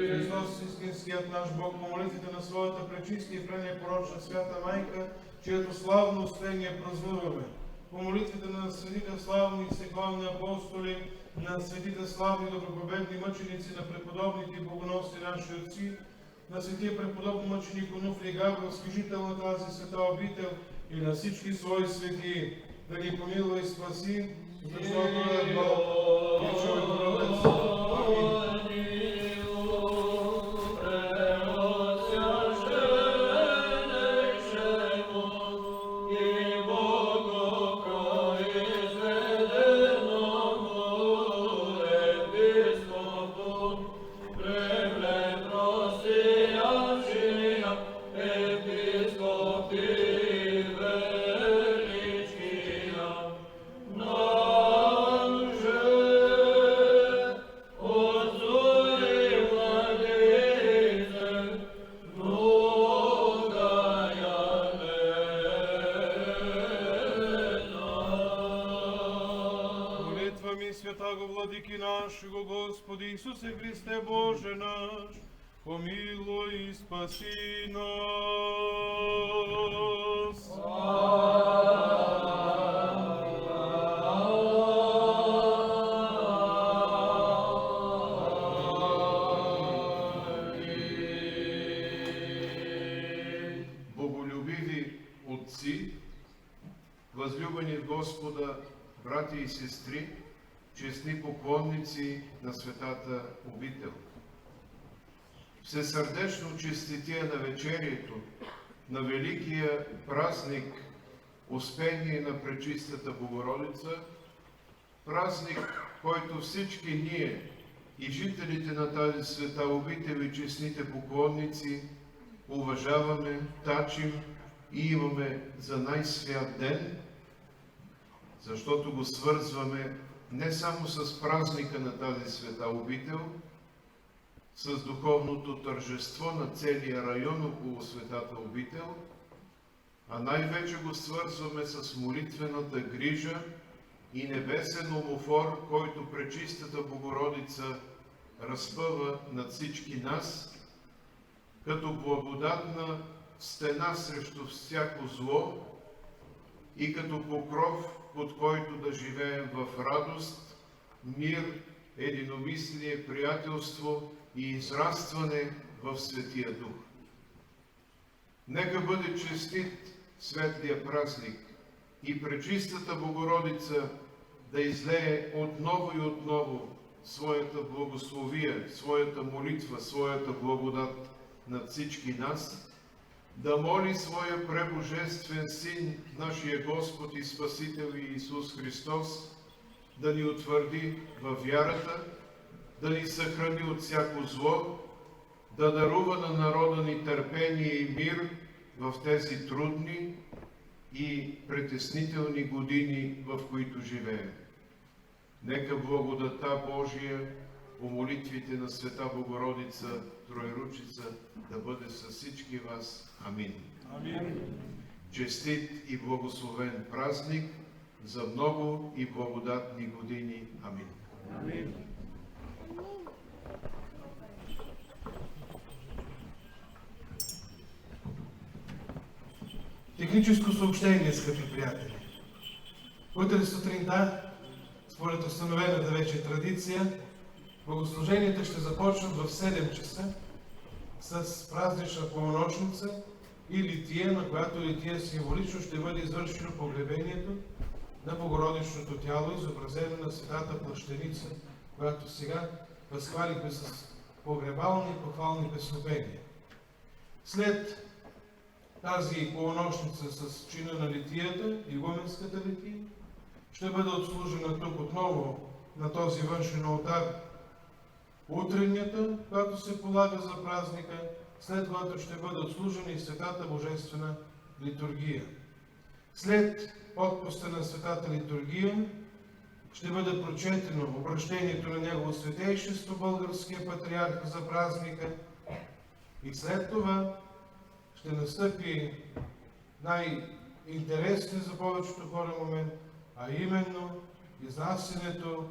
Христос, истинският наш Бог, по молитвите на своята пречиста и пренепорочна свята майка, чието славно успение празнуваме, по молитвите на светите славни и всеглавни апостоли, на светите славни добропобедни мъченици, на преподобните и богоносни наши отци, на светия преподобен мъченик Онуфрий Гаврил, служител на тази света обител, и на всички свои свети, да ги помилва и спаси, защото е Бог и човекородец. Амин. Святаго Владыки нашего, Господи Иисусе Христе Боже наш, помилуй и спаси нас. Боголюбиви отци, възлюбени в Господа, братя и сестри, честни поклонници на светата обител. Всесърдечно честития на вечерието, на великия празник Успение на Пречистата Богородица, празник, който всички ние и жителите на тази света обител и честните поклонници уважаваме, тачим и имаме за най-свят ден, защото го свързваме не само с празника на тази света обител, с духовното тържество на целия район около светата обител, а най-вече го свързваме с молитвената грижа и небесен омофор, който Пречистата Богородица разпъва над всички нас, като благодатна стена срещу всяко зло и като покров, под който да живеем в радост, мир, единомислие, приятелство и израстване в Светия Дух. Нека бъде честит светлия празник и Пречистата Богородица да излее отново и отново своята благословия, своята молитва, своята благодат над всички нас, да моли своя пребожествен Син, нашия Господ и Спасител Иисус Христос, да ни утвърди във вярата, да ни съхрани от всяко зло, да дарува на народа ни търпение и мир в тези трудни и притеснителни години, в които живеем. Нека благодата Божия по молитвите на Света Богородица, Троеручица, да бъде с всички вас. Амин. Амин. Честит и благословен празник за много и благодатни години. Амин. Амин. Техническо съобщение, скъпи приятели. Утре сутринта, според установената вече традиция, богослуженията ще започнат в 7 часа с празнична полунощница и лития, на която лития символично ще бъде извършено погребението на Богородичното тяло, изобразено на Светата плащеница, която сега възхвалихме с погребални и похвални песнопения. След тази полунощница с чина на литията, игуменската лития, ще бъде отслужена тук отново на този външен олтар утреннята, която се полага за празника, след което ще бъде отслужена и Светата Божествена литургия. След отпуста на Светата литургия ще бъде прочетено обращението на Негово Светейшество, българския патриарх, за празника, и след това ще настъпи най-интересен за повечето хора момент, а именно изнасянето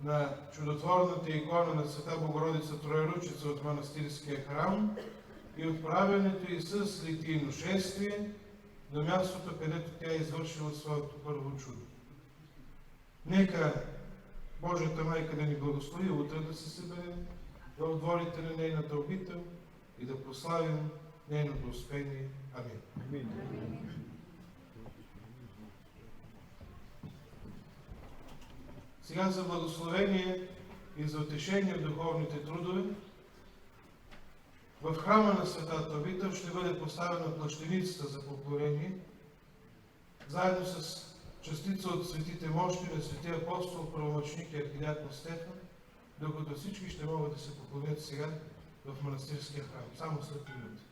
на чудотворната икона на Света Богородица Троеручица от манастирския храм и отправянето й с литийно шествие до мястото, където тя е извършила своето първо чудо. Нека Божията майка да ни благослови утре да се съберем в дворите на нейната обител и да прославим нейното успение. Амин. Сега за благословение и за утешение в духовните трудове. В храма на Светата обител ще бъде поставена плащеницата за поклонение, заедно с частица от светите мощи на светия апостол, правомъчник и архидиакон Стефан, докато всички ще могат да се поклонят сега в манастирския храм, само след минути.